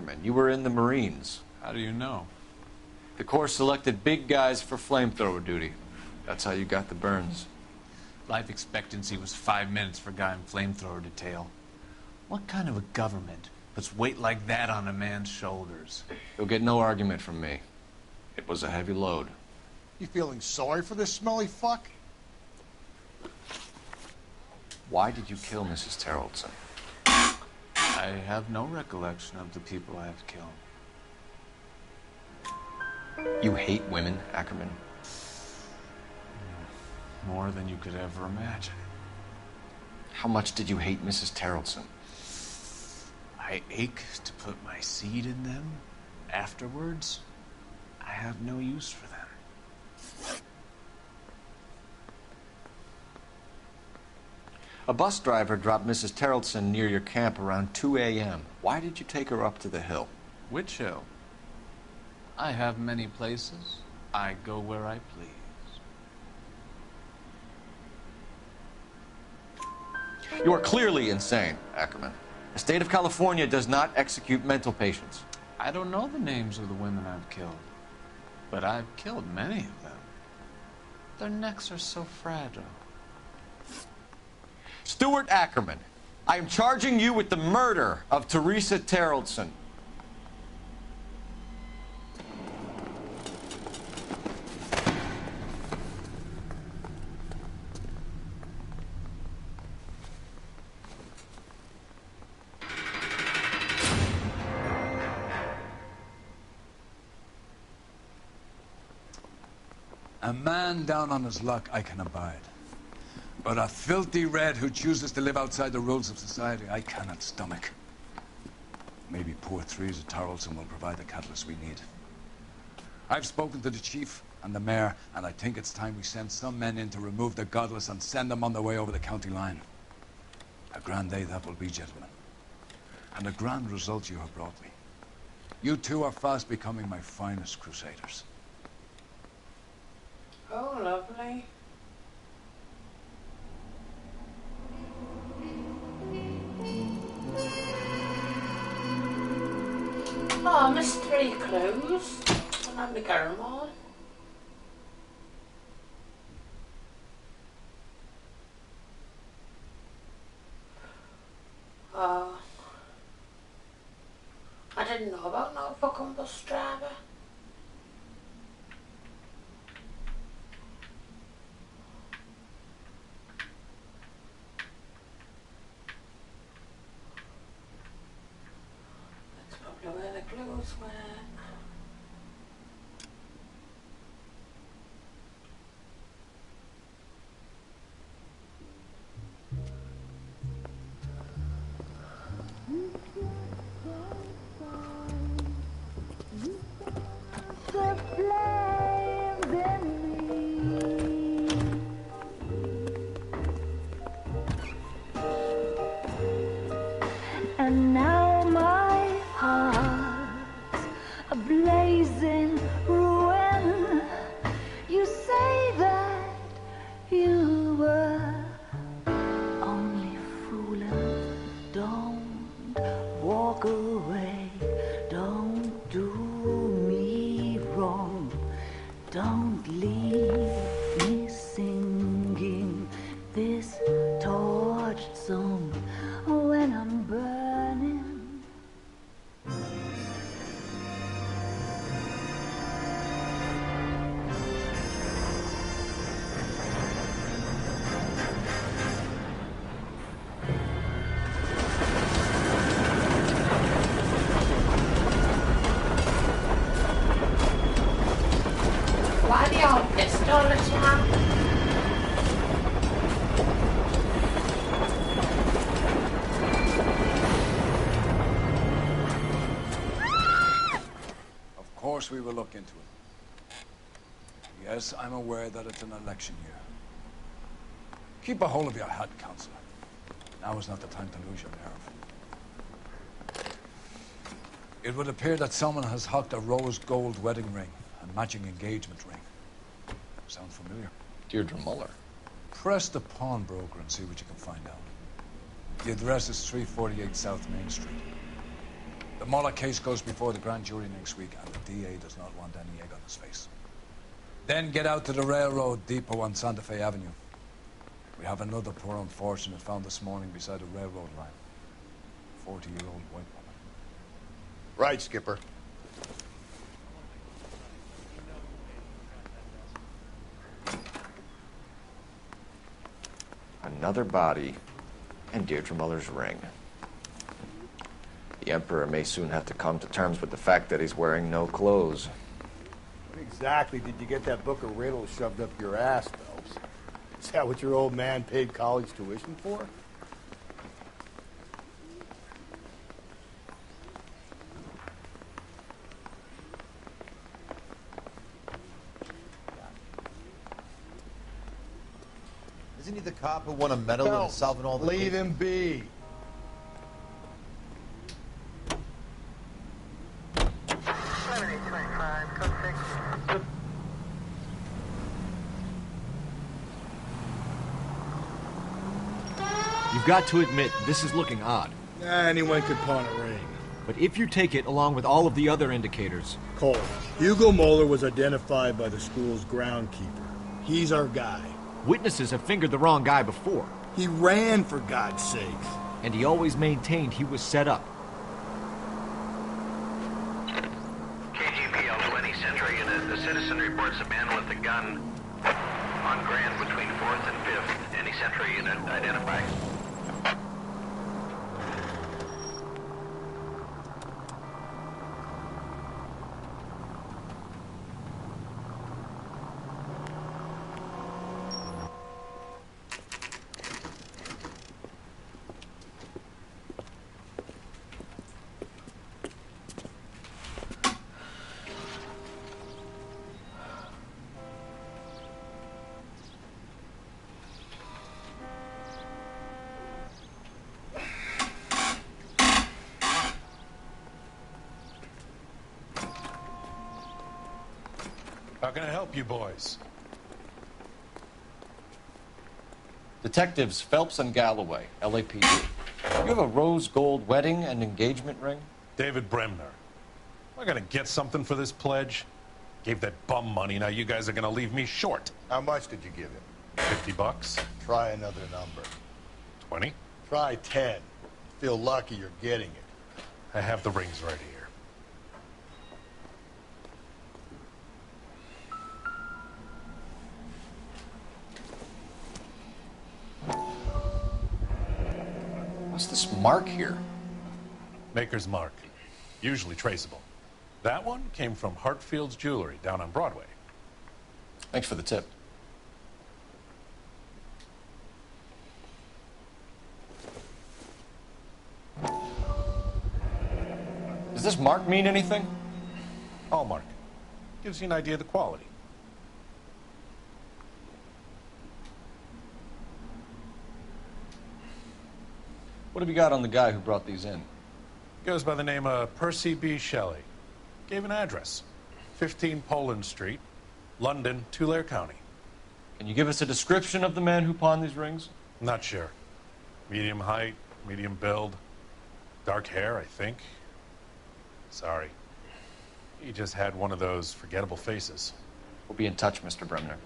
Ackerman. You were in the Marines. How do you know? The Corps selected big guys for flamethrower duty. That's how you got the burns. Life expectancy was 5 minutes for a guy in flamethrower detail. What kind of a government puts weight like that on a man's shoulders? You'll get no argument from me. It was a heavy load. You feeling sorry for this smelly fuck? Why did you kill Mrs. Terrellson? I have no recollection of the people I have killed. You hate women, Ackerman? More than you could ever imagine. How much did you hate Mrs. Terrellson? I ache to put my seed in them. Afterwards, I have no use for them. A bus driver dropped Mrs. Terrellson near your camp around 2 a.m. Why did you take her up to the hill? Which hill? I have many places. I go where I please. You are clearly insane, Ackerman. The state of California does not execute mental patients. I don't know the names of the women I've killed, but I've killed many of them. Their necks are so fragile. Stuart Ackerman, I am charging you with the murder of Teresa Terrellson. A man down on his luck I can abide. But a filthy red who chooses to live outside the rules of society, I cannot stomach. Maybe poor Teresa Terrellson will provide the catalyst we need. I've spoken to the chief and the mayor, and I think it's time we send some men in to remove the godless and send them on their way over the county line. A grand day that will be, gentlemen. And a grand result you have brought me. You two are fast becoming my finest crusaders. Oh, lovely. Oh, I missed 3 clues. And I'm going to get them all. Oh. I didn't know about no fucking bus driver. Where the clues were. The flames in me. And now my heart's a blazing ruin. You say that you were only fooling. Don't walk away. Don't do me wrong. Don't leave me singing this torched song when I'm burning. Why are they all pissed all the time? Of course we will look into it. Yes, I'm aware that it's an election year. Keep a hold of your head, Counselor. Now is not the time to lose your nerve. It would appear that someone has hocked a rose gold wedding ring and matching engagement ring. Sound familiar? Deirdre Muller. Press the pawnbroker and see what you can find out. The address is 348 South Main Street. The Muller case goes before the grand jury next week, and the DA does not want any egg on his face. Then get out to the railroad depot on Santa Fe Avenue. We have another poor unfortunate found this morning beside a railroad line. 40-year-old white woman. Right, Skipper. Another body, and Deirdre Muller's ring. The Emperor may soon have to come to terms with the fact that he's wearing no clothes. When exactly did you get that book of riddles shoved up your ass, Phelps? Is that what your old man paid college tuition for? Isn't he the cop who won a medal in solving all the Leave cases? him be. You've got to admit, this is looking odd. Anyone could pawn a ring. But if you take it along with all of the other indicators... Cole, Hugo Moeller was identified by the school's groundkeeper. He's our guy. Witnesses have fingered the wrong guy before. He ran, for God's sakes. And he always maintained he was set up. KGPL 20 Central Unit. The citizen reports a man with a gun on Grand between 4th and 5th. Any Central Unit identify. How can I help you boys? Detectives Phelps and Galloway, LAPD. You have a rose gold wedding and engagement ring? David Bremner. I gotta get something for this pledge. Gave that bum money, now you guys are gonna leave me short. How much did you give him? $50. Try another number. 20? Try 10. Feel lucky you're getting it. I have the rings right here. What's this mark here? Maker's mark. Usually traceable. That one came from Hartfield's Jewelry down on Broadway. Thanks for the tip. Does this mark mean anything? Hallmark. Gives you an idea of the quality. What have you got on the guy who brought these in? Goes by the name of Percy B. Shelley. Gave an address. 15 Poland Street, London, Tulare County. Can you give us a description of the man who pawned these rings? Not sure. Medium height, medium build. Dark hair, I think. Sorry. He just had one of those forgettable faces. We'll be in touch, Mr. Bremner.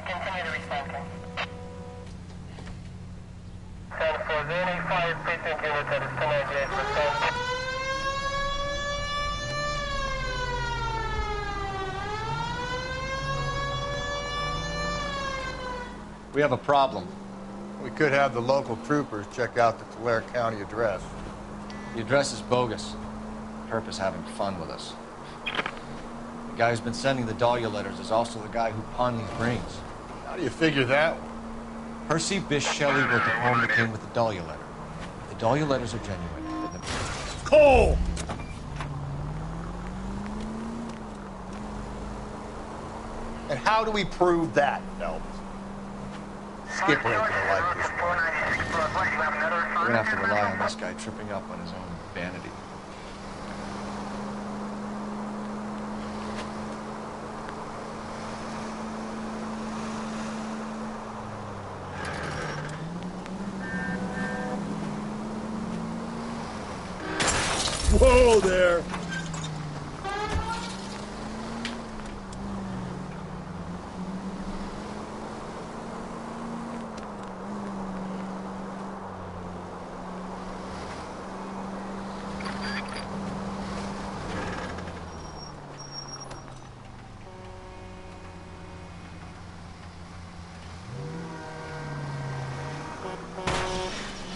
Continue to respond, King. And for the any 5 precinct unit that is 1098, respond. We have a problem. We could have the local troopers check out the Tulare County address. The address is bogus. Herp is having fun with us. The guy who's been sending the Dahlia letters is also the guy who pawned these rings. How do you figure that one? Percy Bysshe Shelley wrote the poem that came with the Dahlia letter. If the Dahlia letters are genuine, then the... Cole! And how do we prove that, Phelps? Skipper ain't gonna like this one. We're gonna have to rely on this guy tripping up on his own vanity. Whoa there!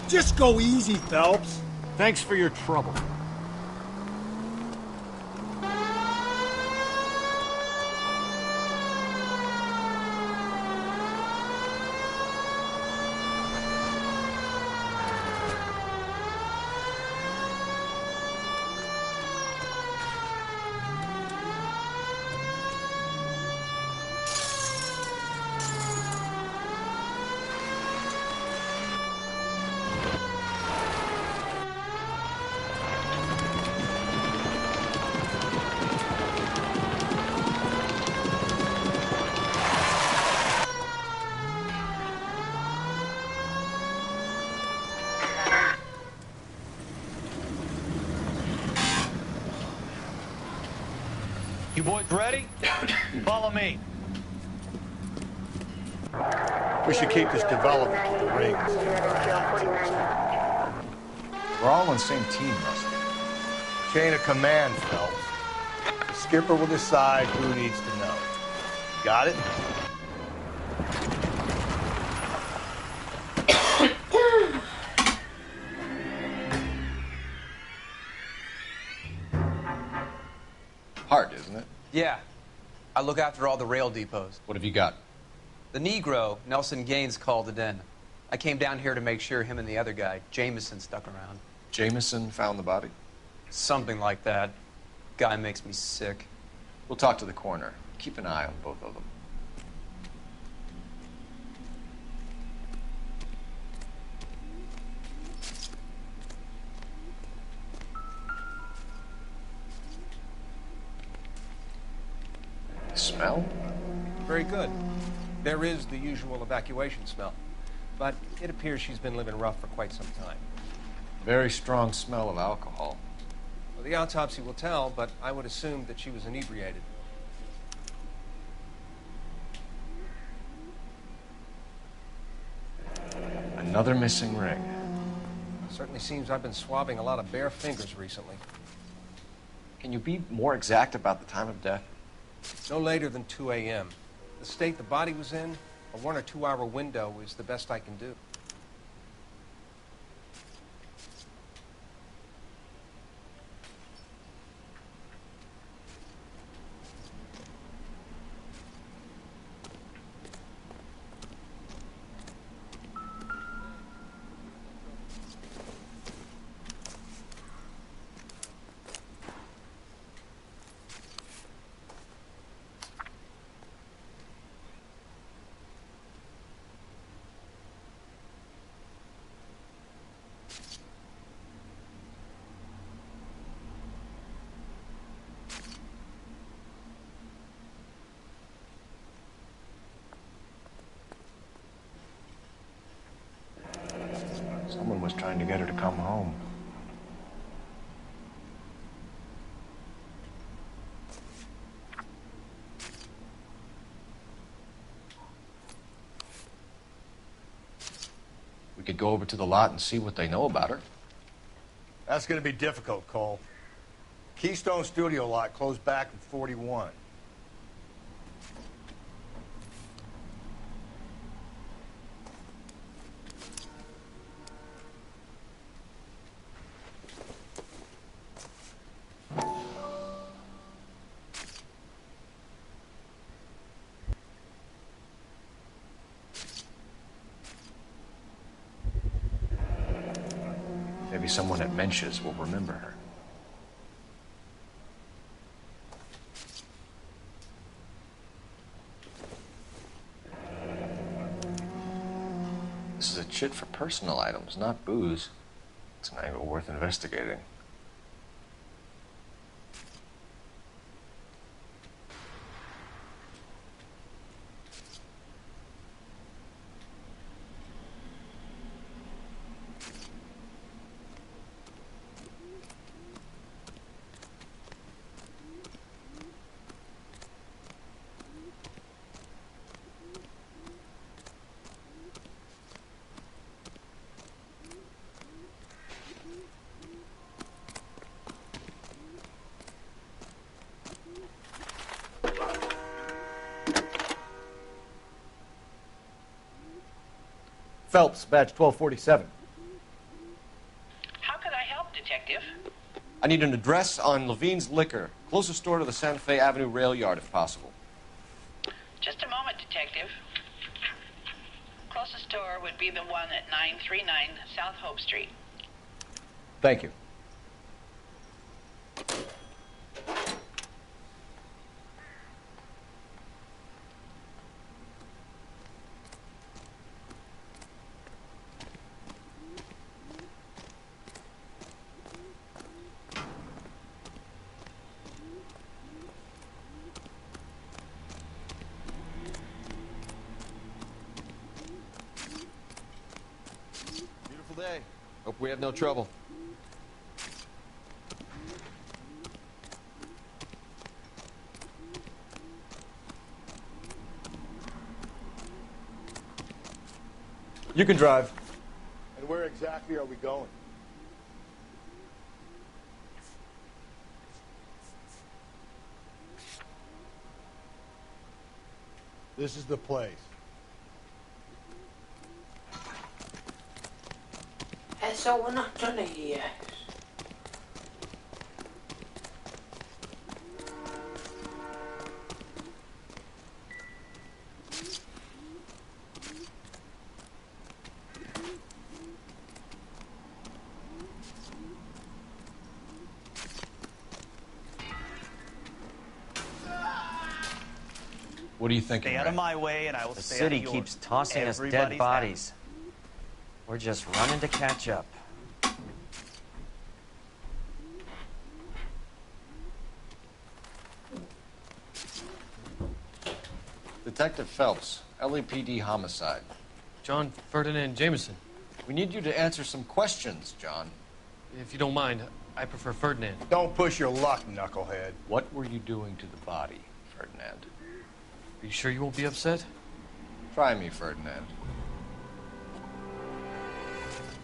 Just go easy, Phelps. Thanks for your trouble. You boys ready? Follow me. We should keep this development to the rings. We're all on the same team, Rusty. Chain of command, Phelps. The skipper will decide who needs to know. Got it? Hard, isn't it? Yeah. I look after all the rail depots. What have you got? The Negro, Nelson Gaines, called it in. I came down here to make sure him and the other guy, Jameson, stuck around. Jameson found the body? Something like that. Guy makes me sick. We'll talk to the coroner. Keep an eye on both of them. Smell? Very good. There is the usual evacuation smell, but it appears she's been living rough for quite some time. Very strong smell of alcohol. Well, the autopsy will tell, but I would assume that she was inebriated. Another missing ring. Certainly seems I've been swabbing a lot of bare fingers recently. Can you be more exact about the time of death? No later than 2 a.m. The state the body was in, a 1 or 2 hour window is the best I can do. Someone was trying to get her to come home. We could go over to the lot and see what they know about her. That's going to be difficult, Cole. Keystone Studio lot closed back in 41. Maybe someone at Mensch's will remember her. shit for personal items, not booze. It's an angle worth investigating. Phelps, badge 1247. How could I help, Detective? I need an address on Levine's Liquor. Closest store to the Santa Fe Avenue rail yard, if possible. Just a moment, Detective. Closest store would be the one at 939 South Hope Street. Thank you. Day. Hope we have no trouble. You can drive. And where exactly are we going? This is the place. So we're not done it yet. What are you thinking, Stay out Ray? of my way, and I will The stay out city of yours. keeps tossing us dead Everybody's bodies. We're just running to catch up. Detective Phelps, LAPD homicide. John Ferdinand Jameson. We need you to answer some questions, John. If you don't mind, I prefer Ferdinand. Don't push your luck, knucklehead. What were you doing to the body, Ferdinand? Are you sure you won't be upset? Try me, Ferdinand.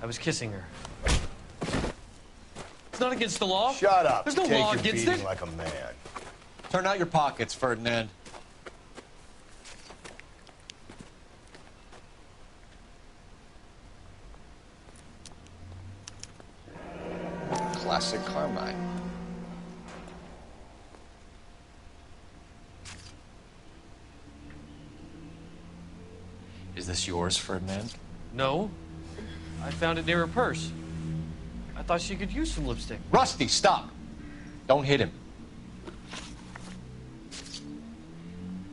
I was kissing her. It's not against the law. Shut up. There's no Take law your against beating it. like a man. Turn out your pockets, Ferdinand. Classic Carmine. Is this yours, Ferdinand? No. I found it near her purse. I thought she could use some lipstick. Rusty, stop! Don't hit him.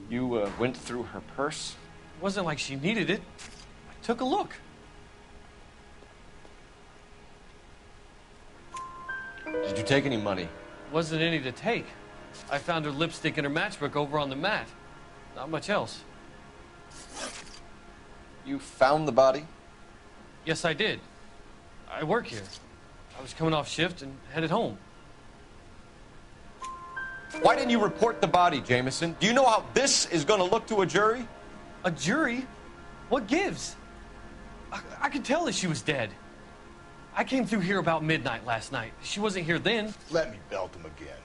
You went through her purse? It wasn't like she needed it. I took a look. Did you take any money? Wasn't any to take. I found her lipstick and her matchbook over on the mat. Not much else. You found the body? Yes, I did. I work here. I was coming off shift and headed home. Why didn't you report the body, Jameson? Do you know how this is going to look to a jury? A jury? What gives? I could tell that she was dead. I came through here about midnight last night. She wasn't here then. Let me belt him again.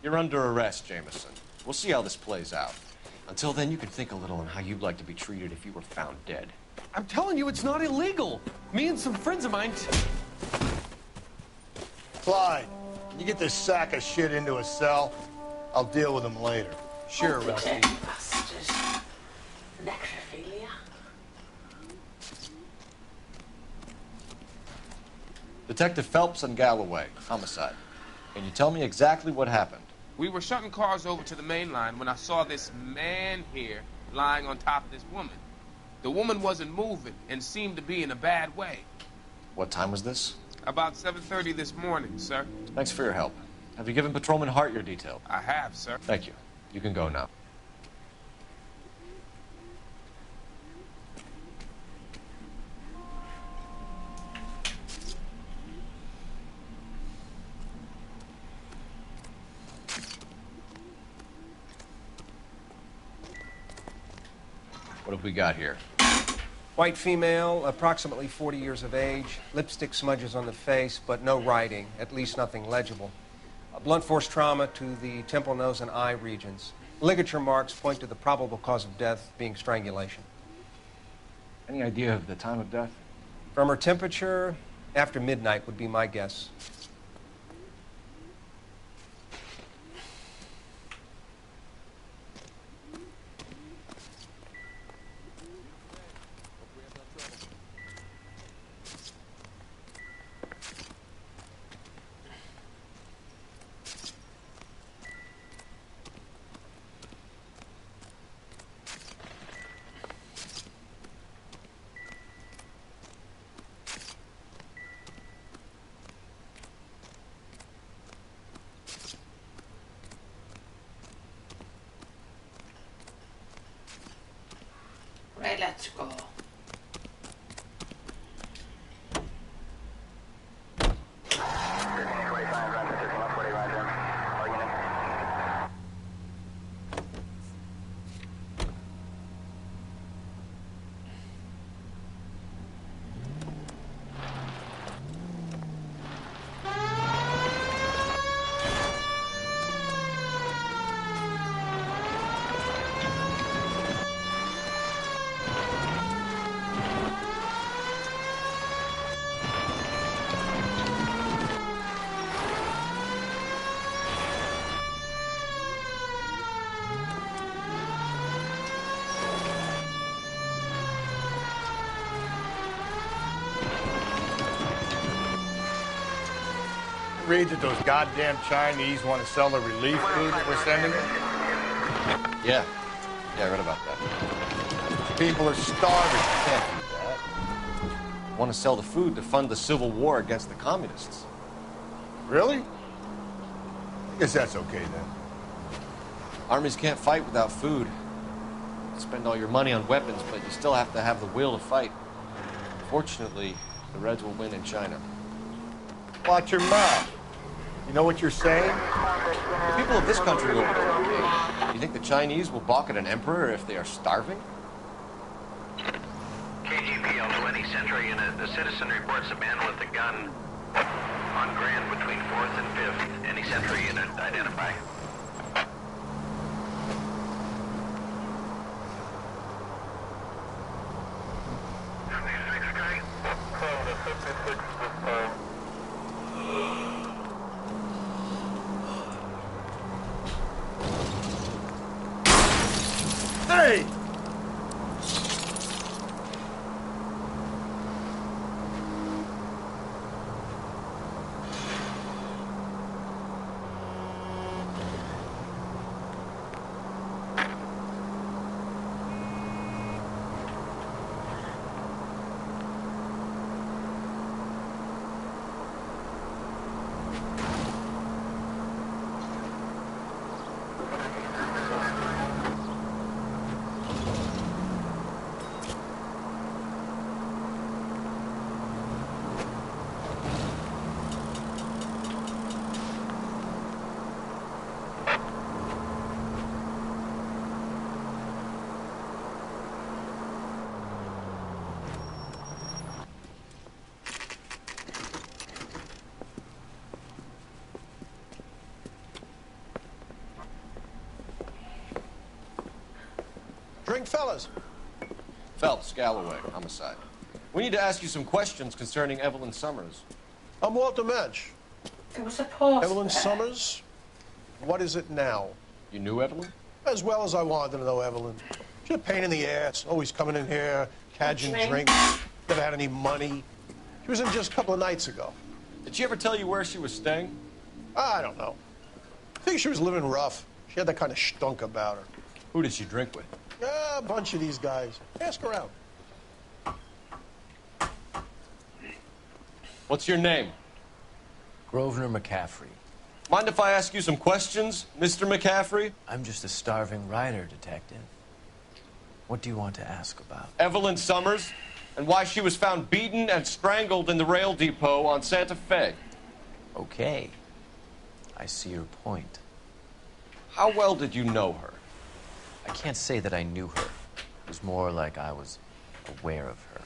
You're under arrest, Jameson. We'll see how this plays out. Until then, you can think a little on how you'd like to be treated if you were found dead. I'm telling you, it's not illegal. Me and some friends of mine... Clyde, can you get this sack of shit into a cell? I'll deal with him later. Sure, Rusty. Bastard. Necrophilia. Detective Phelps and Galloway, homicide. Can you tell me exactly what happened? We were shutting cars over to the main line when I saw this man here lying on top of this woman. The woman wasn't moving and seemed to be in a bad way. What time was this? About 7:30 this morning, sir. Thanks for your help. Have you given Patrolman Hart your detail? I have, sir. Thank you. You can go now. What have we got here? White female, approximately 40 years of age, lipstick smudges on the face, but no writing, at least nothing legible. A blunt force trauma to the temple, nose, and eye regions. Ligature marks point to the probable cause of death being strangulation. Any idea of the time of death? From her temperature, after midnight would be my guess. Right, let's go. Read that those goddamn Chinese want to sell the relief food that we're sending them? Yeah, I read about that. People are starving. You can't do that. Want to sell the food to fund the civil war against the communists. Really? I guess that's okay then. Armies can't fight without food. You spend all your money on weapons, but you still have to have the will to fight. Fortunately, the Reds will win in China. Watch your mouth. You know what you're saying? The people of this country will be okay. You think the Chinese will balk at an emperor if they are starving? KGPL to any Central unit. The citizen reports a man with a gun on Grand between 4th and 5th. Any Central unit, identify. Hey! Drink, fellas. Phelps, Galloway, homicide. We need to ask you some questions concerning Evelyn Summers. I'm Walter Mensch. It was a post. Evelyn Summers? What is it now? You knew Evelyn? As well as I wanted to know Evelyn. She's a pain in the ass, always coming in here, cadging drinks, never had any money. She was in just a couple of nights ago. Did she ever tell you where she was staying? I don't know. I think she was living rough. She had that kind of stunk about her. Who did she drink with? A bunch of these guys. Ask around. What's your name? Grosvenor McCaffrey. Mind if I ask you some questions, Mr. McCaffrey? I'm just a starving writer, Detective. What do you want to ask about? Evelyn Summers, and why she was found beaten and strangled in the rail depot on Santa Fe. Okay. I see your point. How well did you know her? I can't say that I knew her. It was more like I was aware of her.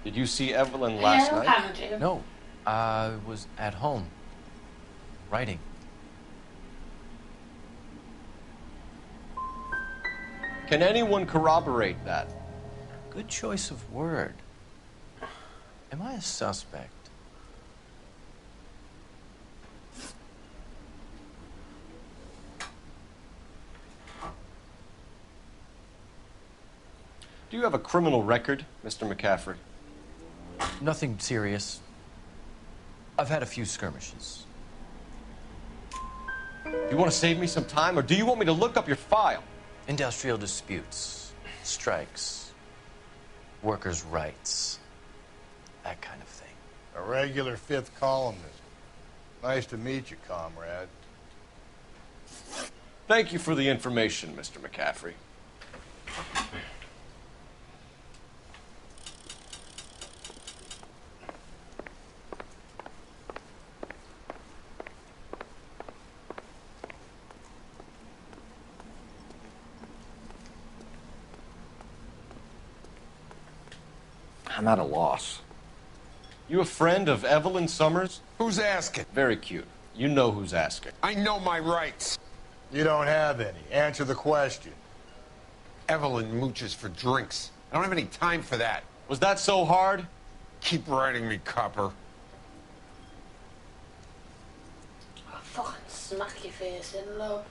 Did you see Evelyn last night? No. I was at home. Writing. Can anyone corroborate that? Good choice of word. Am I a suspect? Do you have a criminal record, Mr. McCaffrey? Nothing serious. I've had a few skirmishes. Do you want to save me some time, or do you want me to look up your file? Industrial disputes, strikes, workers' rights, that kind of thing. A regular fifth columnist. Nice to meet you, comrade. Thank you for the information, Mr. McCaffrey. I'm at a loss. You a friend of Evelyn Summers? Who's asking? Very cute. You know who's asking. I know my rights. You don't have any. Answer the question. Evelyn mooches for drinks. I don't have any time for that. Was that so hard? Keep writing me, copper. I'll fucking smack your face in, love.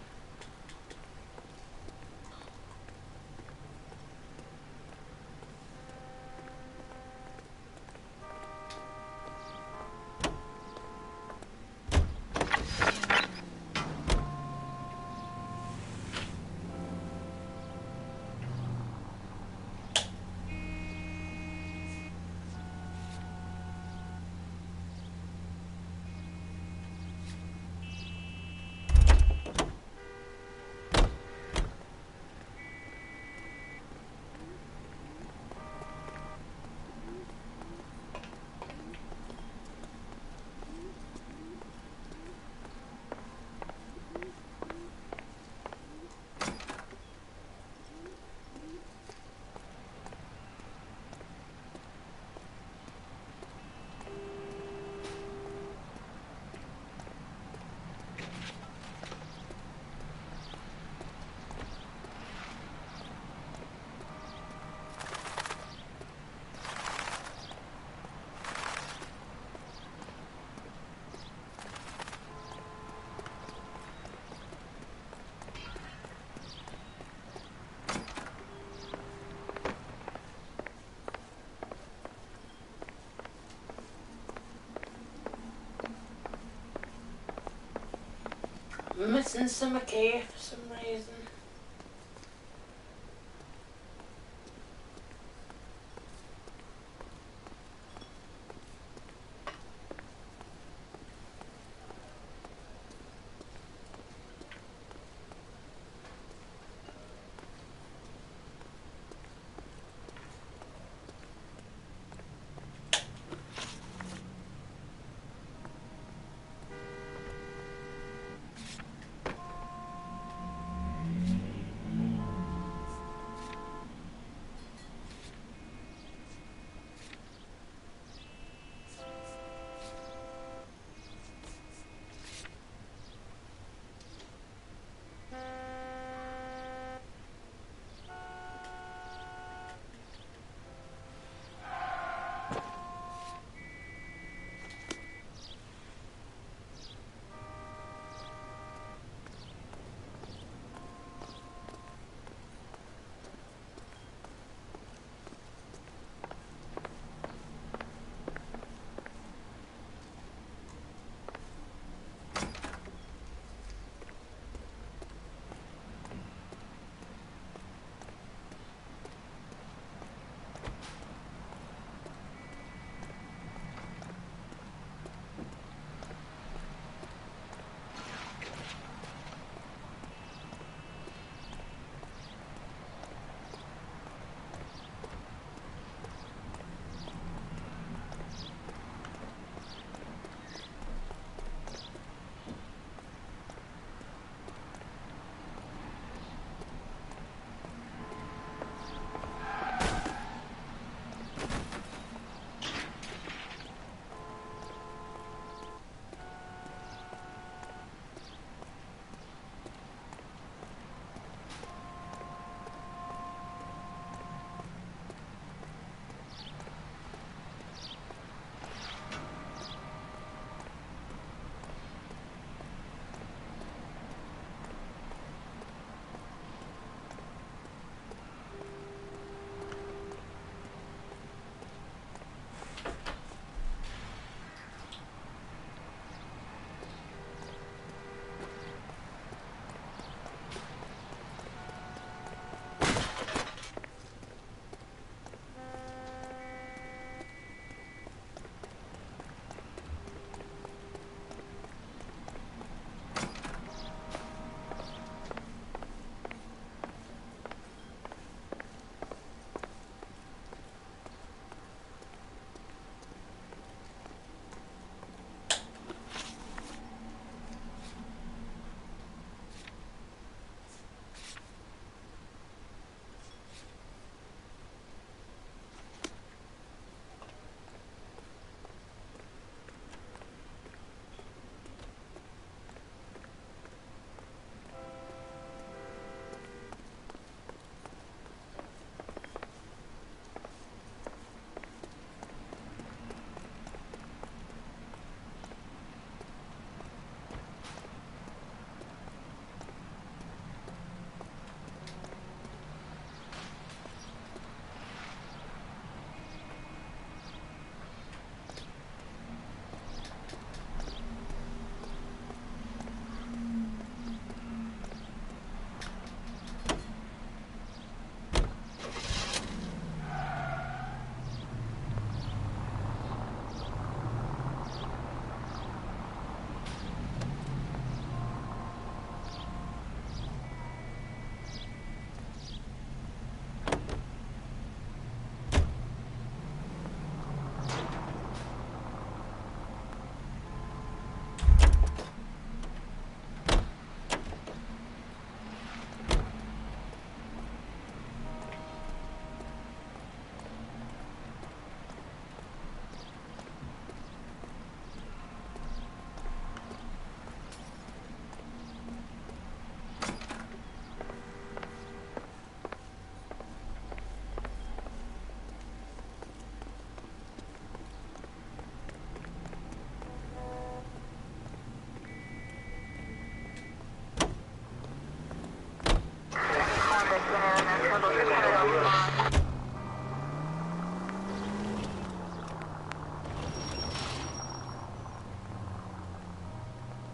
I'm missing some key for some reason.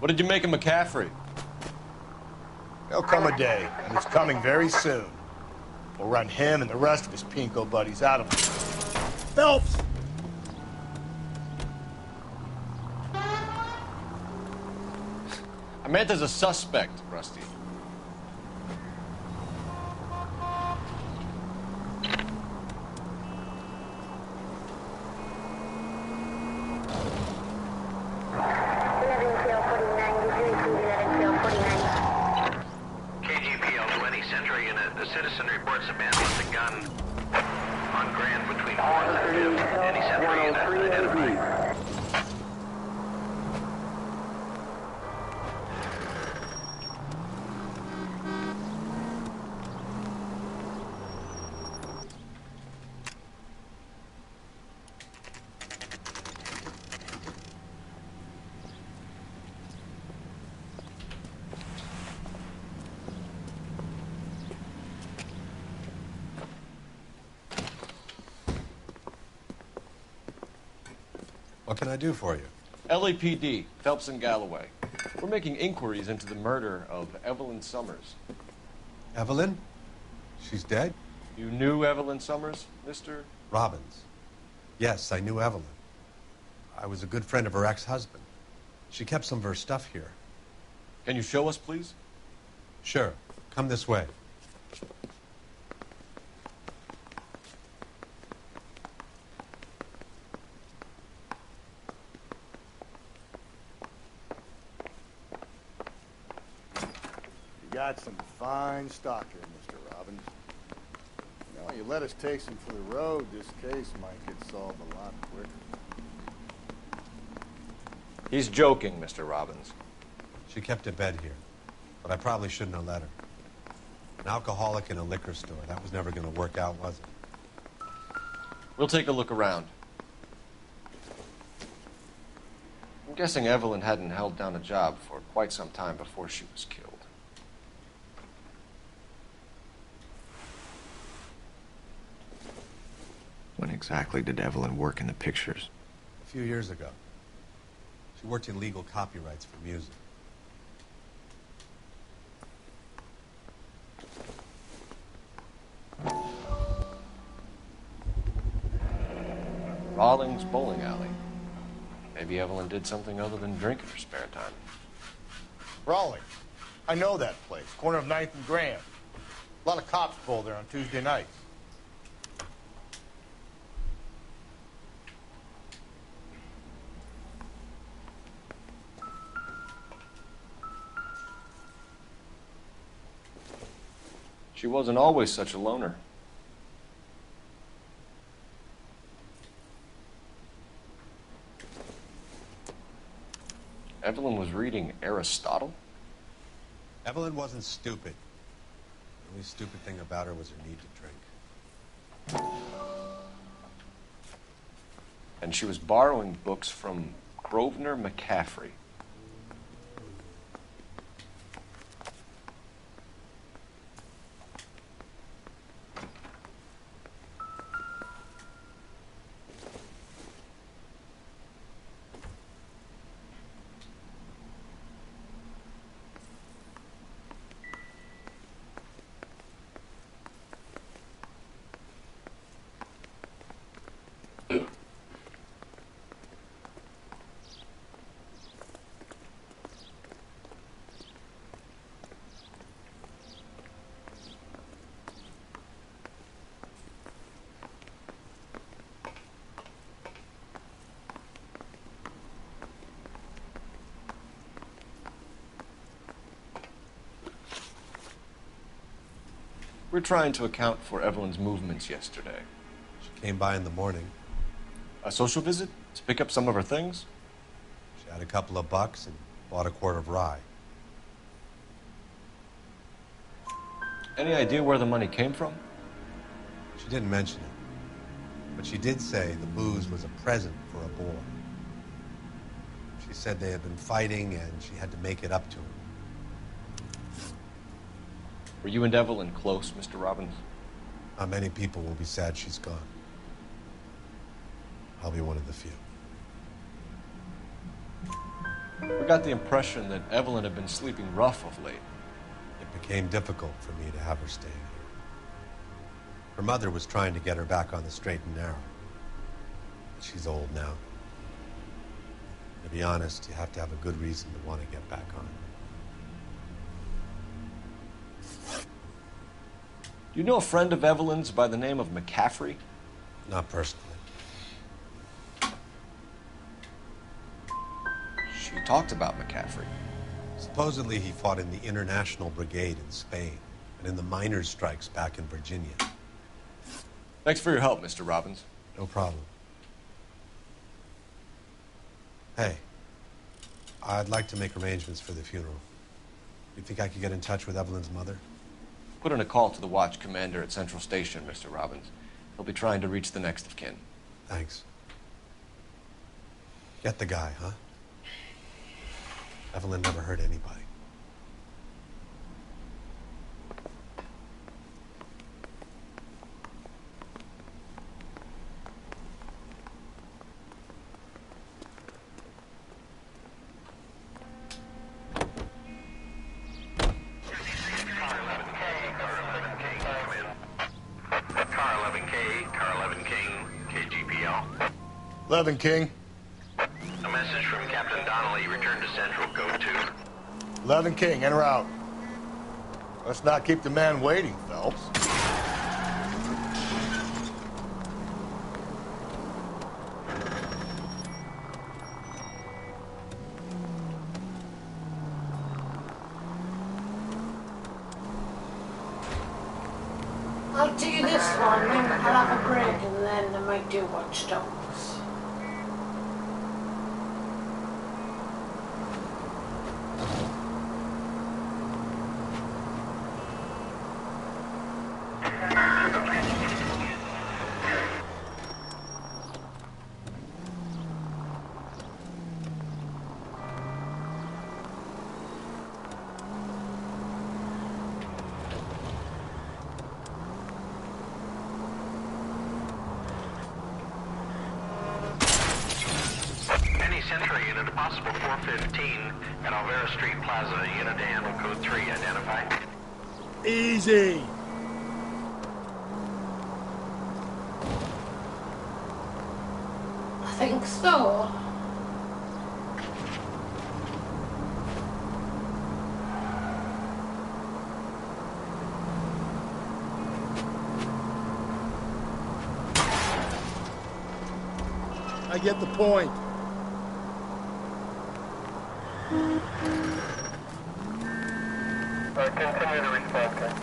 What did you make of McCaffrey? There'll come a day, and it's coming very soon. We'll run him and the rest of his pinko buddies out of him. Phelps! I meant as a suspect, Rusty. KGPL 20 Century Unit. The citizen reports a man with a gun on Grand between 4th and 5th. Any Century Unit identified. What can I do for you? LAPD, Phelps and Galloway. We're making inquiries into the murder of Evelyn Summers. Evelyn? She's dead? You knew Evelyn Summers, Mr. Robbins. Yes, I knew Evelyn. I was a good friend of her ex-husband. She kept some of her stuff here. Can you show us, please? Sure. Come this way. You got some fine stock here, Mr. Robbins. You know, you let us take some for the road, this case might get solved a lot quicker. He's joking, Mr. Robbins. She kept a bed here, but I probably shouldn't have let her. An alcoholic in a liquor store. That was never going to work out, was it? We'll take a look around. I'm guessing Evelyn hadn't held down a job for quite some time before she was killed. When exactly did Evelyn work in the pictures? A few years ago. She worked in legal copyrights for music. Rawlings Bowling Alley. Maybe Evelyn did something other than drink in her spare time. Rawlings. I know that place. Corner of 9th and Grand. A lot of cops pull there on Tuesday nights. She wasn't always such a loner. Evelyn was reading Aristotle? Evelyn wasn't stupid. The only stupid thing about her was her need to drink. And she was borrowing books from Grosvenor McCaffrey. We're trying to account for Evelyn's movements yesterday. She came by in the morning. A social visit? To pick up some of her things? She had a couple of bucks and bought a quart of rye. Any idea where the money came from? She didn't mention it, but she did say the booze was a present for a boy. She said they had been fighting and she had to make it up to him. Were you and Evelyn close, Mr. Robbins? Not many people will be sad she's gone. I'll be one of the few. We got the impression that Evelyn had been sleeping rough of late. It became difficult for me to have her staying here. Her mother was trying to get her back on the straight and narrow. She's old now. To be honest, you have to have a good reason to want to get back on it. Do you know a friend of Evelyn's by the name of McCaffrey? Not personally. She talked about McCaffrey. Supposedly he fought in the International Brigade in Spain and in the miners' strikes back in Virginia. Thanks for your help, Mr. Robbins. No problem. Hey, I'd like to make arrangements for the funeral. You think I could get in touch with Evelyn's mother? Put in a call to the watch commander at Central Station, Mr. Robbins. He'll be trying to reach the next of kin. Thanks. Get the guy, huh? Evelyn never hurt anybody. Car 11 King, KGPL. 11 King. A message from Captain Donnelly. Return to Central, code 2. 11 King, en route. Let's not keep the man waiting, Phelps. I'll do this one, then I'll have a break, and then I might do Watch Dogs. Century unit, a possible 415 at Alvera Street Plaza. Unit to handle code 3, identified. Easy. I think so. I get the point. Continue to respond, okay?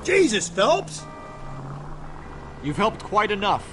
Jesus, Phelps! You've helped quite enough.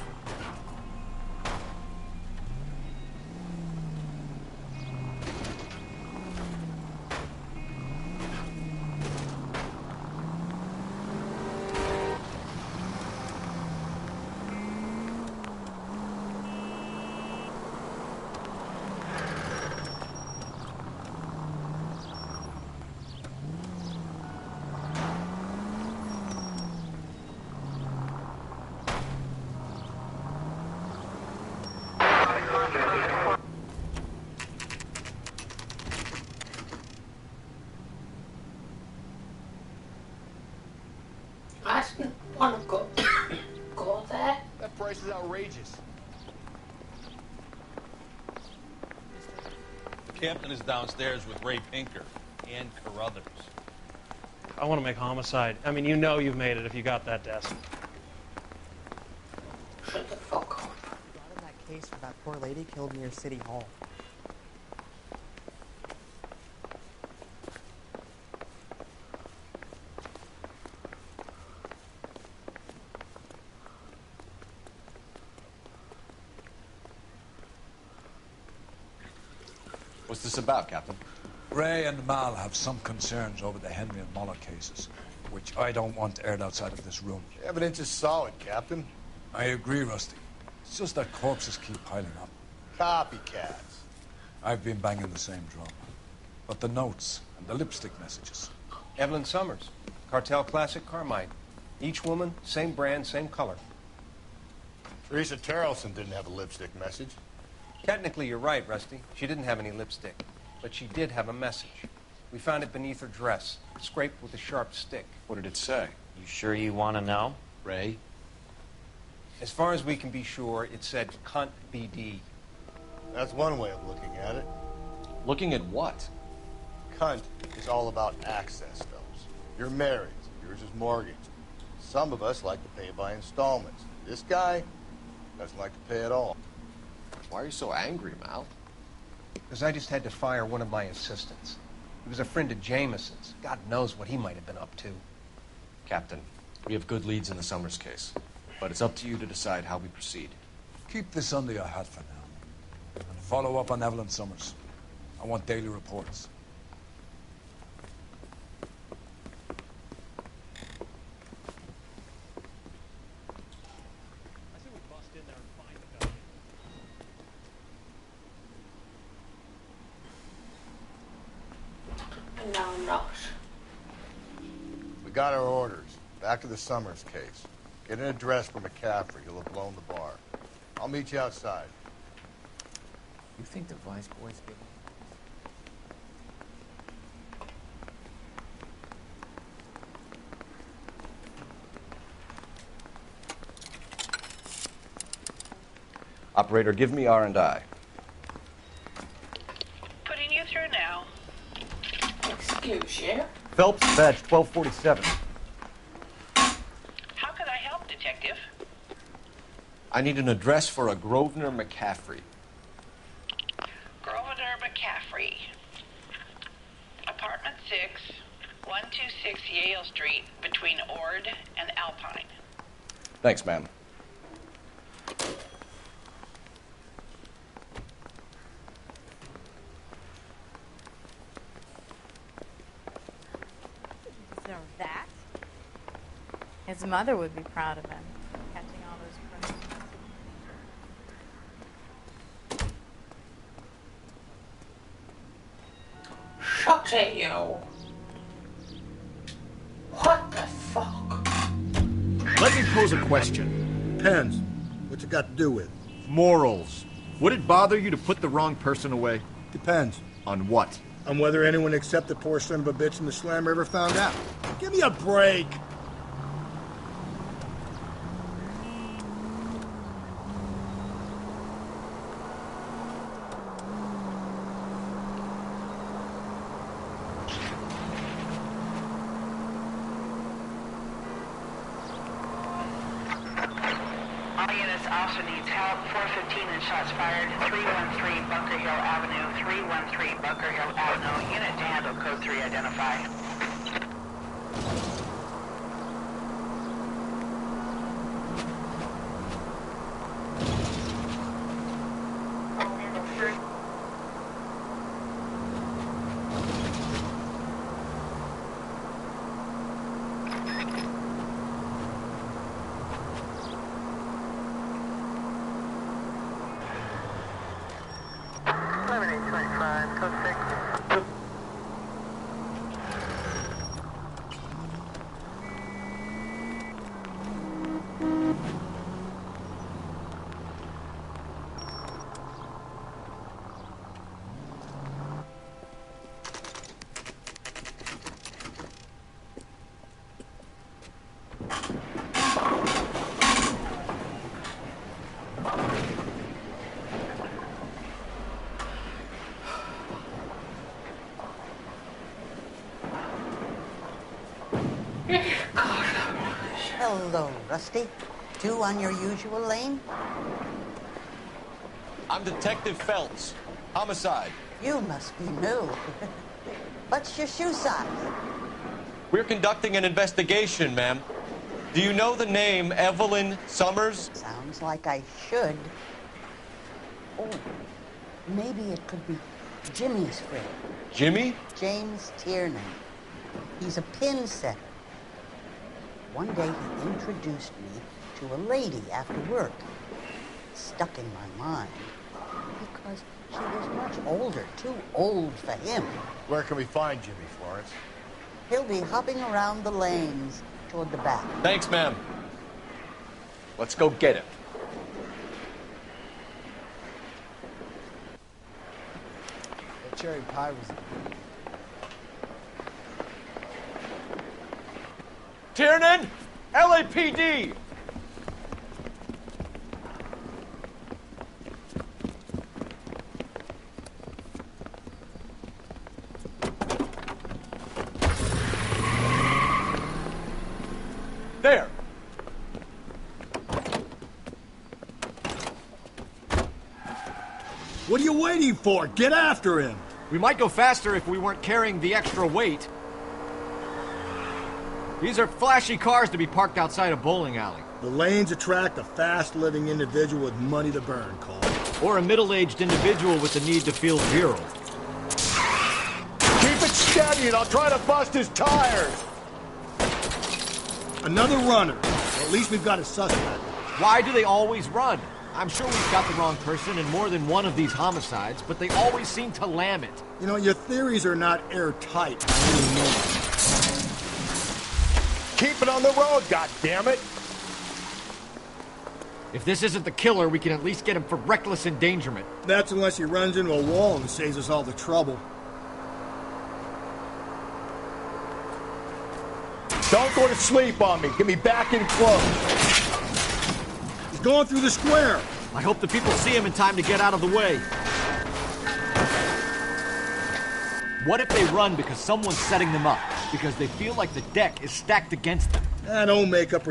I didn't want to go there. That price is outrageous. The captain is downstairs with Ray Pinker and Carruthers. I want to make homicide. I mean, you know you've made it if you got that desk. Shut the fuck up. Brought in that case for that poor lady killed near City Hall. What's this about, Captain? Ray and Mal have some concerns over the Henry and Muller cases, which I don't want aired outside of this room. Evidence is solid, Captain. I agree, Rusty. It's just that corpses keep piling up. Copycats. I've been banging the same drum. But the notes and the lipstick messages. Evelyn Summers, Cartel Classic Carmine. Each woman, same brand, same color. Teresa Terrelson didn't have a lipstick message. Technically, you're right, Rusty. She didn't have any lipstick. But she did have a message. We found it beneath her dress, scraped with a sharp stick. What did it say? You sure you want to know? Ray? As far as we can be sure, it said cunt BD. That's one way of looking at it. Looking at what? Cunt is all about access, Phelps. You're married. Yours is mortgaged. Some of us like to pay by installments. This guy doesn't like to pay at all. Why are you so angry, Mal? Because I just had to fire one of my assistants. He was a friend of Jameson's. God knows what he might have been up to. Captain, we have good leads in the Summers case, but it's up to you to decide how we proceed. Keep this under your hat for now. And follow up on Evelyn Summers. I want daily reports. No, I'm not. We got our orders. Back to the Summers case. Get an address for McCaffrey. He'll have blown the bar. I'll meet you outside. You think the Vice boys get Operator, give me R&I. Putting you through now. Excuse you? Phelps, badge 1247. How can I help, Detective? I need an address for a Grosvenor McCaffrey. Grosvenor McCaffrey. Apartment 6, 126 Yale Street, between Ord and Alpine. Thanks, ma'am. Deserve that. His mother would be proud of him, catching all those criminals. Shut it, you. What the fuck? Let me pose a question. Depends. What's it got to do with? Morals. Would it bother you to put the wrong person away? Depends. On what? On whether anyone except the poor son of a bitch in the slammer ever found out. Give me a break. All units, officer needs help. 415 and shots fired. 313 Bunker Hill Avenue. 313 Bunker Hill Avenue. Unit to handle code 3 identify. Hello, Rusty. Two on your usual lane? I'm Detective Phelps. Homicide. You must be new. What's your shoe size? We're conducting an investigation, ma'am. Do you know the name Evelyn Summers? Sounds like I should. Oh, maybe it could be Jimmy's friend. Jimmy? James Tierney. He's a pin setter. One day he introduced me to a lady after work. Stuck in my mind because she was much older, too old for him. Where can we find Jimmy, Florence? He'll be hopping around the lanes, toward the back. Thanks, ma'am. Let's go get him. That cherry pie was... Tiernan! LAPD! There! What are you waiting for? Get after him! We might go faster if we weren't carrying the extra weight. These are flashy cars to be parked outside a bowling alley. The lanes attract a fast-living individual with money to burn, Cole. Or a middle-aged individual with the need to feel virile. Keep it steady and I'll try to bust his tires! Another runner. Well, at least we've got a suspect. Why do they always run? I'm sure we've got the wrong person in more than one of these homicides, but they always seem to lam it. You know, your theories are not airtight by any means. Keep it on the road, goddammit! If this isn't the killer, we can at least get him for reckless endangerment. That's unless he runs into a wall and saves us all the trouble. Don't go to sleep on me. Get me back in close. He's going through the square. I hope the people see him in time to get out of the way. What if they run because someone's setting them up? Because they feel like the deck is stacked against them? Don't make up...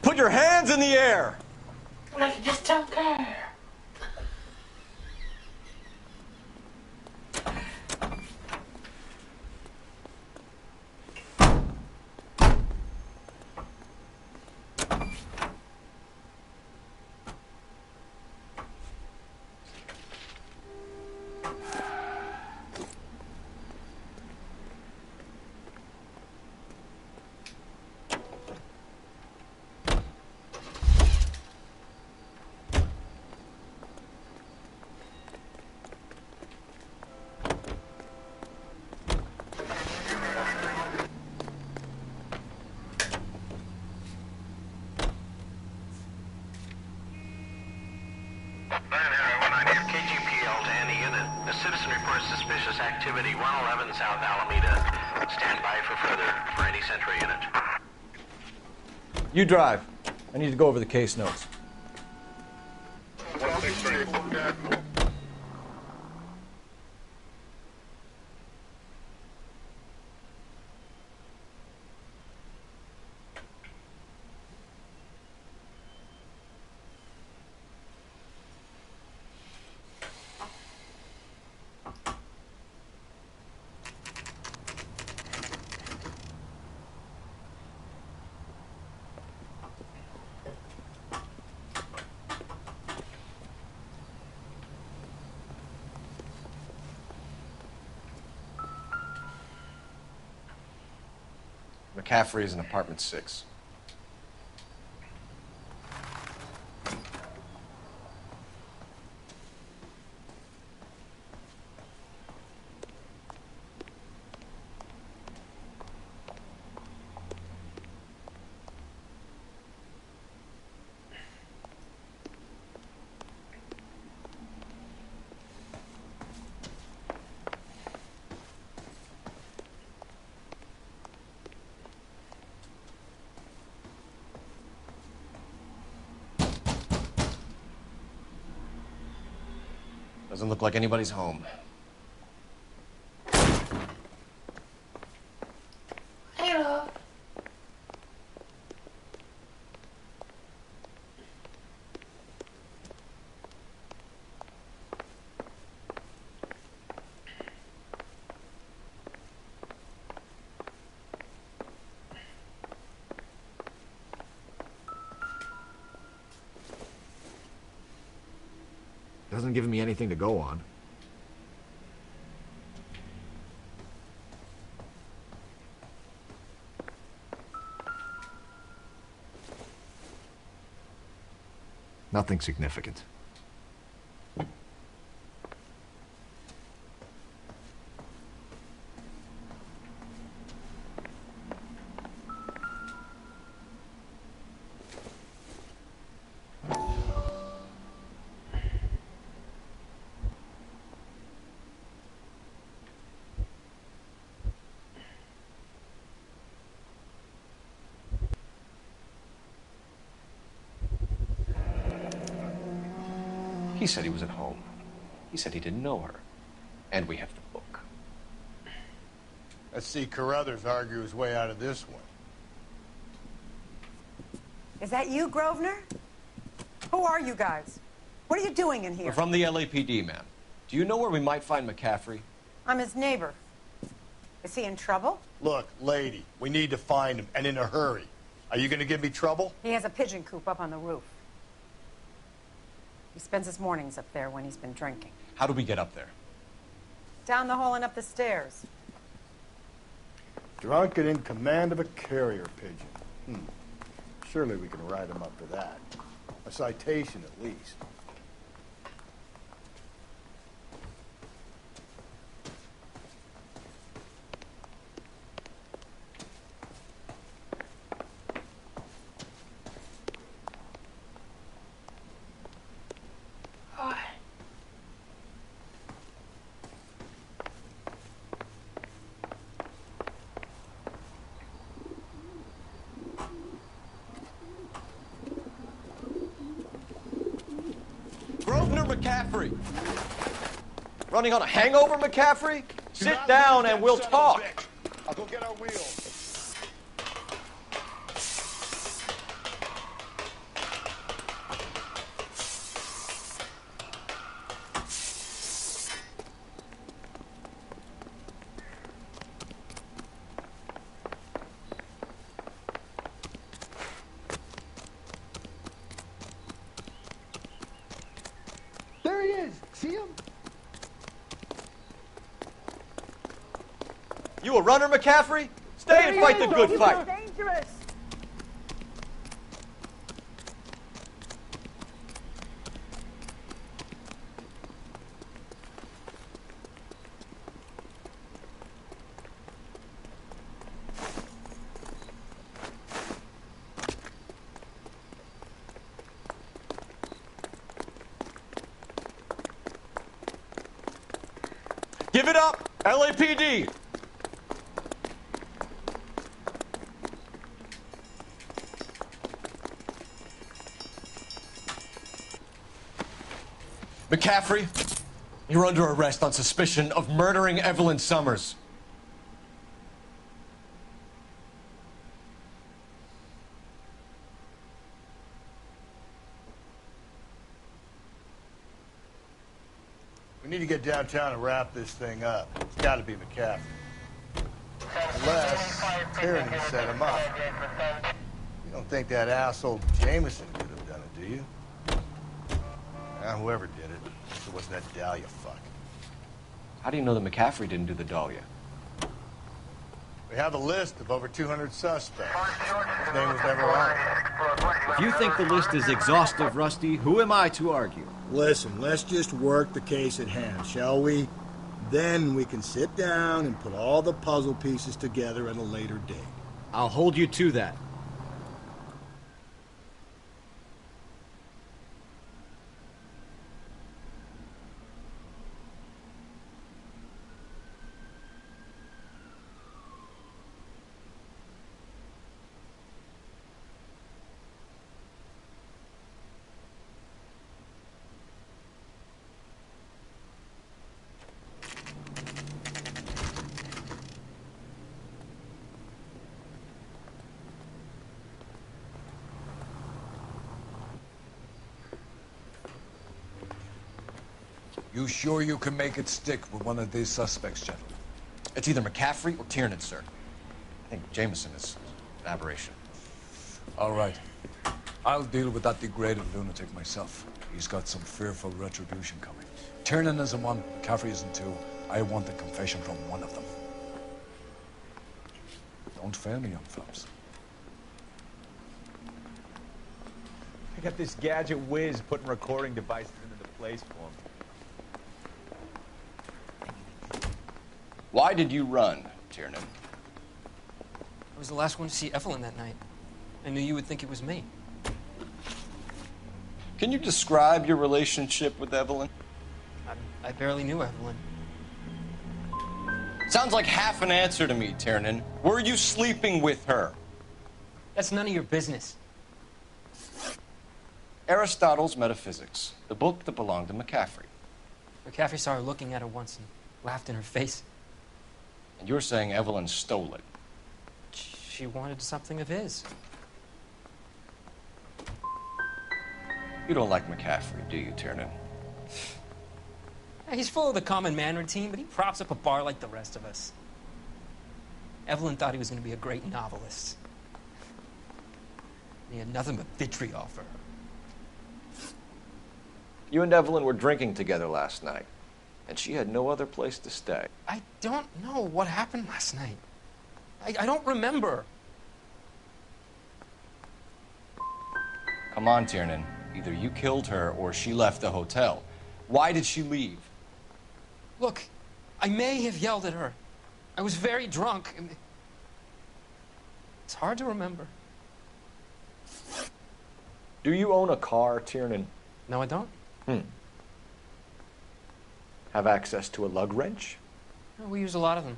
Put your hands in the air! I just don't care. Activity 111 South Alameda. Stand by for any Central unit. You drive. I need to go over the case notes. McCaffrey is in apartment 6. Doesn't look like anybody's home. Hello. Doesn't give me anything to go on. Nothing significant. He said he was at home. He said he didn't know her. And we have the book. Let's see Carruthers argue his way out of this one. Is that you, Grosvenor? Who are you guys? What are you doing in here? We're from the LAPD, ma'am. Do you know where we might find McCaffrey? I'm his neighbor. Is he in trouble? Look, lady, we need to find him, and in a hurry. Are you going to give me trouble? He has a pigeon coop up on the roof. He spends his mornings up there when he's been drinking. How do we get up there? Down the hall and up the stairs. Drunk and in command of a carrier pigeon. Surely we can write him up for that. A citation, at least. McCaffrey. Running on a hangover, McCaffrey? Sit down and we'll talk. I'll go get our wheels. There he is. See him? You a runner, McCaffrey? Stay and fight the good fight. Dangerous. Give it up, LAPD. McCaffrey, you're under arrest on suspicion of murdering Evelyn Summers. We need to get downtown and wrap this thing up. It's got to be McCaffrey. Unless Tyranny set him up. You don't think that asshole Jameson could have done it, do you? Whoever did it. It wasn't that Dahlia fuck. How do you know that McCaffrey didn't do the Dahlia? We have a list of over 200 suspects. His name was never on it. If you think the list is exhaustive, Rusty, who am I to argue? Listen, let's just work the case at hand, shall we? Then we can sit down and put all the puzzle pieces together at a later date. I'll hold you to that. You sure you can make it stick with one of these suspects, gentlemen? It's either McCaffrey or Tiernan, sir. I think Jameson is an aberration. All right. I'll deal with that degraded lunatic myself. He's got some fearful retribution coming. Tiernan isn't one, McCaffrey isn't two. I want the confession from one of them. Don't fail me, young fellas. I got this gadget whiz putting recording devices into place for him. Why did you run, Tiernan? I was the last one to see Evelyn that night. I knew you would think it was me. Can you describe your relationship with Evelyn? I barely knew Evelyn. Sounds like half an answer to me, Tiernan. Were you sleeping with her? That's none of your business. Aristotle's Metaphysics, the book that belonged to McCaffrey. McCaffrey saw her looking at it once and laughed in her face. And you're saying Evelyn stole it? She wanted something of his. You don't like McCaffrey, do you, Tiernan? He's full of the common man routine, but he props up a bar like the rest of us. Evelyn thought he was going to be a great novelist. He had nothing but vitriol for her. You and Evelyn were drinking together last night, and she had no other place to stay. I don't know what happened last night. I don't remember. Come on, Tiernan. Either you killed her or she left the hotel. Why did she leave? Look, I may have yelled at her. I was very drunk. And it's hard to remember. Do you own a car, Tiernan? No, I don't. Have access to a lug wrench? No, we use a lot of them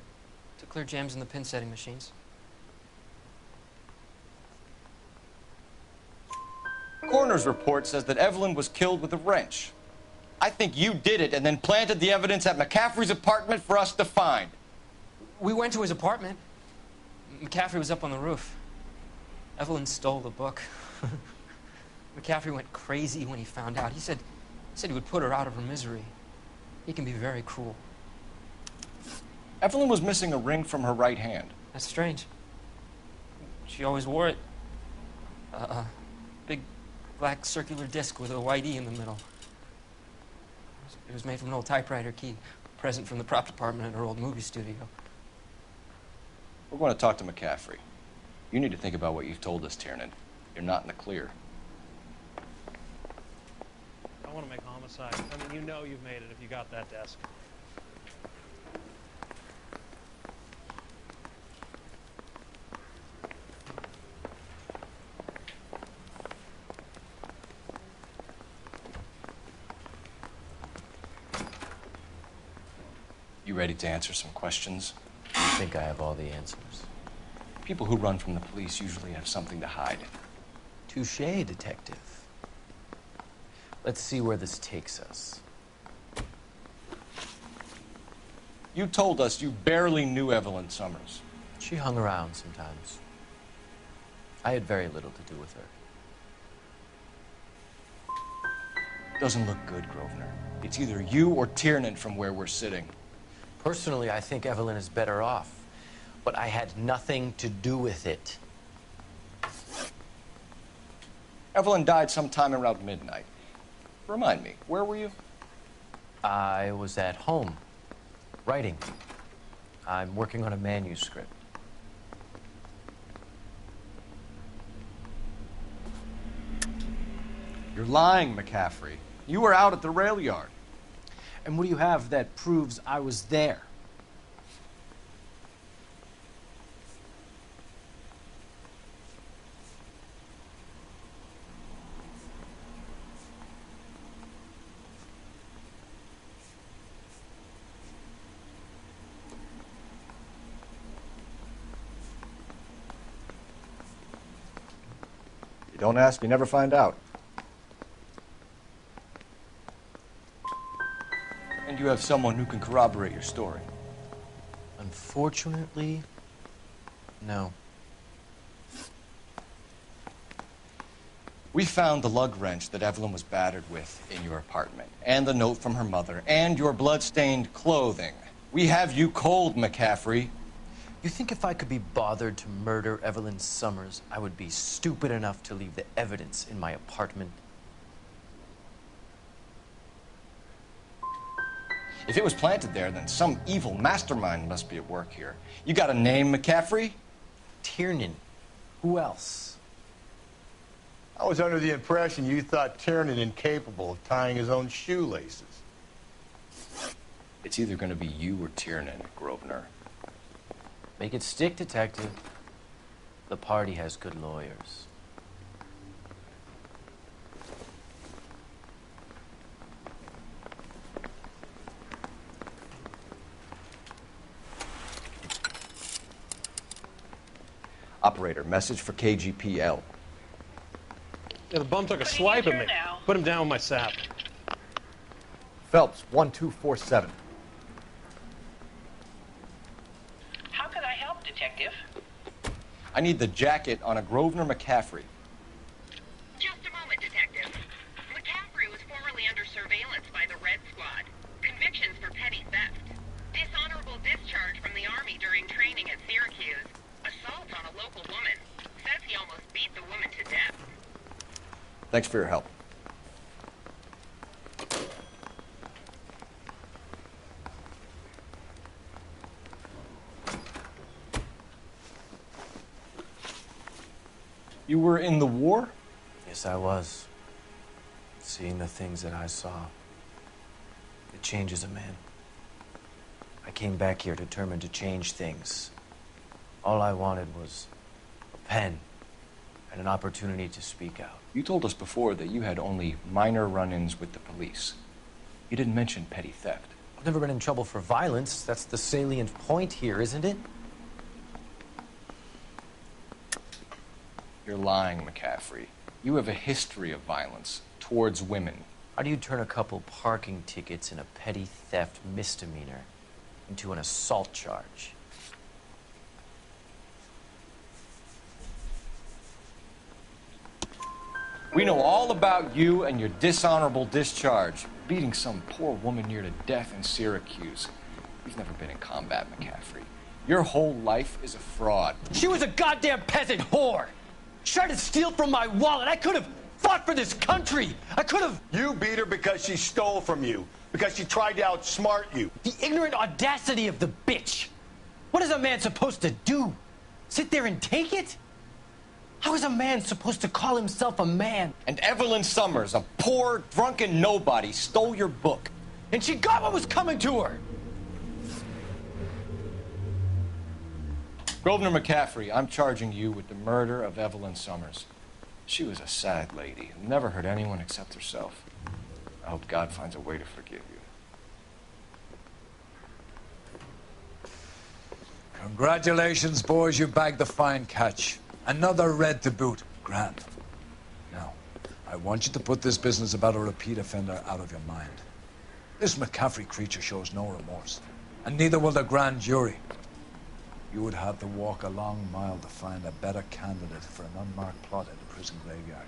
to clear jams in the pin setting machines. Coroner's report says that Evelyn was killed with a wrench. I think you did it and then planted the evidence at McCaffrey's apartment for us to find. We went to his apartment. McCaffrey was up on the roof. Evelyn stole the book. McCaffrey went crazy when he found out. He said he would put her out of her misery. He can be very cruel. Evelyn was missing a ring from her right hand. That's strange. She always wore it. Big black circular disc with a white E in the middle. It was made from an old typewriter key, a present from the prop department at her old movie studio. We're going to talk to McCaffrey. You need to think about what you've told us, Tiernan. You're not in the clear. I want to make homicide. I mean, you know you've made it if you got that desk. You ready to answer some questions? I think I have all the answers. People who run from the police usually have something to hide. Touché, detective. Let's see where this takes us. You told us you barely knew Evelyn Summers. She hung around sometimes. I had very little to do with her. Doesn't look good, Grosvenor. It's either you or Tiernan from where we're sitting. Personally, I think Evelyn is better off, but I had nothing to do with it. Evelyn died sometime around midnight. Remind me, where were you? I was at home, writing. I'm working on a manuscript. You're lying, McCaffrey. You were out at the rail yard. And what do you have that proves I was there? You don't ask, you never find out. And you have someone who can corroborate your story. Unfortunately, no. We found the lug wrench that Evelyn was battered with in your apartment, and the note from her mother, and your blood-stained clothing. We have you cold, McCaffrey. You think if I could be bothered to murder Evelyn Summers, I would be stupid enough to leave the evidence in my apartment? If it was planted there, then some evil mastermind must be at work here. You got a name, McCaffrey? Tiernan. Who else? I was under the impression you thought Tiernan incapable of tying his own shoelaces. It's either going to be you or Tiernan, Grosvenor. Make it stick, detective. The party has good lawyers. Operator, message for KGPL. Yeah, the bum took a swipe at me. Put him down with my sap. Phelps, 1247. How could I help, Detective? I need the jacket on a Grosvenor McCaffrey. Just a moment, Detective. McCaffrey was formerly under surveillance by the Red Squad. Convictions for petty theft. Dishonorable discharge from the Army during training at Syracuse. Assault on a local woman. Says he almost beat the woman to death. Thanks for your help. You were in the war? Yes, I was. Seeing the things that I saw, it changes a man. I came back here determined to change things. All I wanted was a pen and an opportunity to speak out. You told us before that you had only minor run-ins with the police. You didn't mention petty theft. I've never been in trouble for violence. That's the salient point here, isn't it? You're lying, McCaffrey. You have a history of violence towards women. How do you turn a couple parking tickets and a petty theft misdemeanor into an assault charge? We know all about you and your dishonorable discharge, beating some poor woman near to death in Syracuse. You've never been in combat, McCaffrey. Your whole life is a fraud. She was a goddamn peasant whore. She tried to steal from my wallet. I could have fought for this country. I could have. You beat her because she stole from you, because she tried to outsmart you. The ignorant audacity of the bitch. What is a man supposed to do? Sit there and take it? How is a man supposed to call himself a man? And Evelyn Summers, a poor, drunken nobody, stole your book. And she got what was coming to her. Grosvenor McCaffrey, I'm charging you with the murder of Evelyn Summers. She was a sad lady who never hurt anyone except herself. I hope God finds a way to forgive you. Congratulations, boys. You bagged the fine catch. Another red to boot. Grand. Now, I want you to put this business about a repeat offender out of your mind. This McCaffrey creature shows no remorse, and neither will the grand jury. You would have to walk a long mile to find a better candidate for an unmarked plot at the prison graveyard.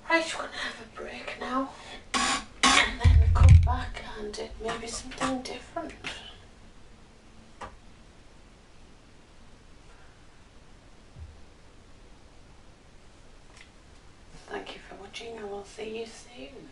Right, we're gonna have a break now, and then come back and it may be something different. Thank you for watching, and we'll see you soon.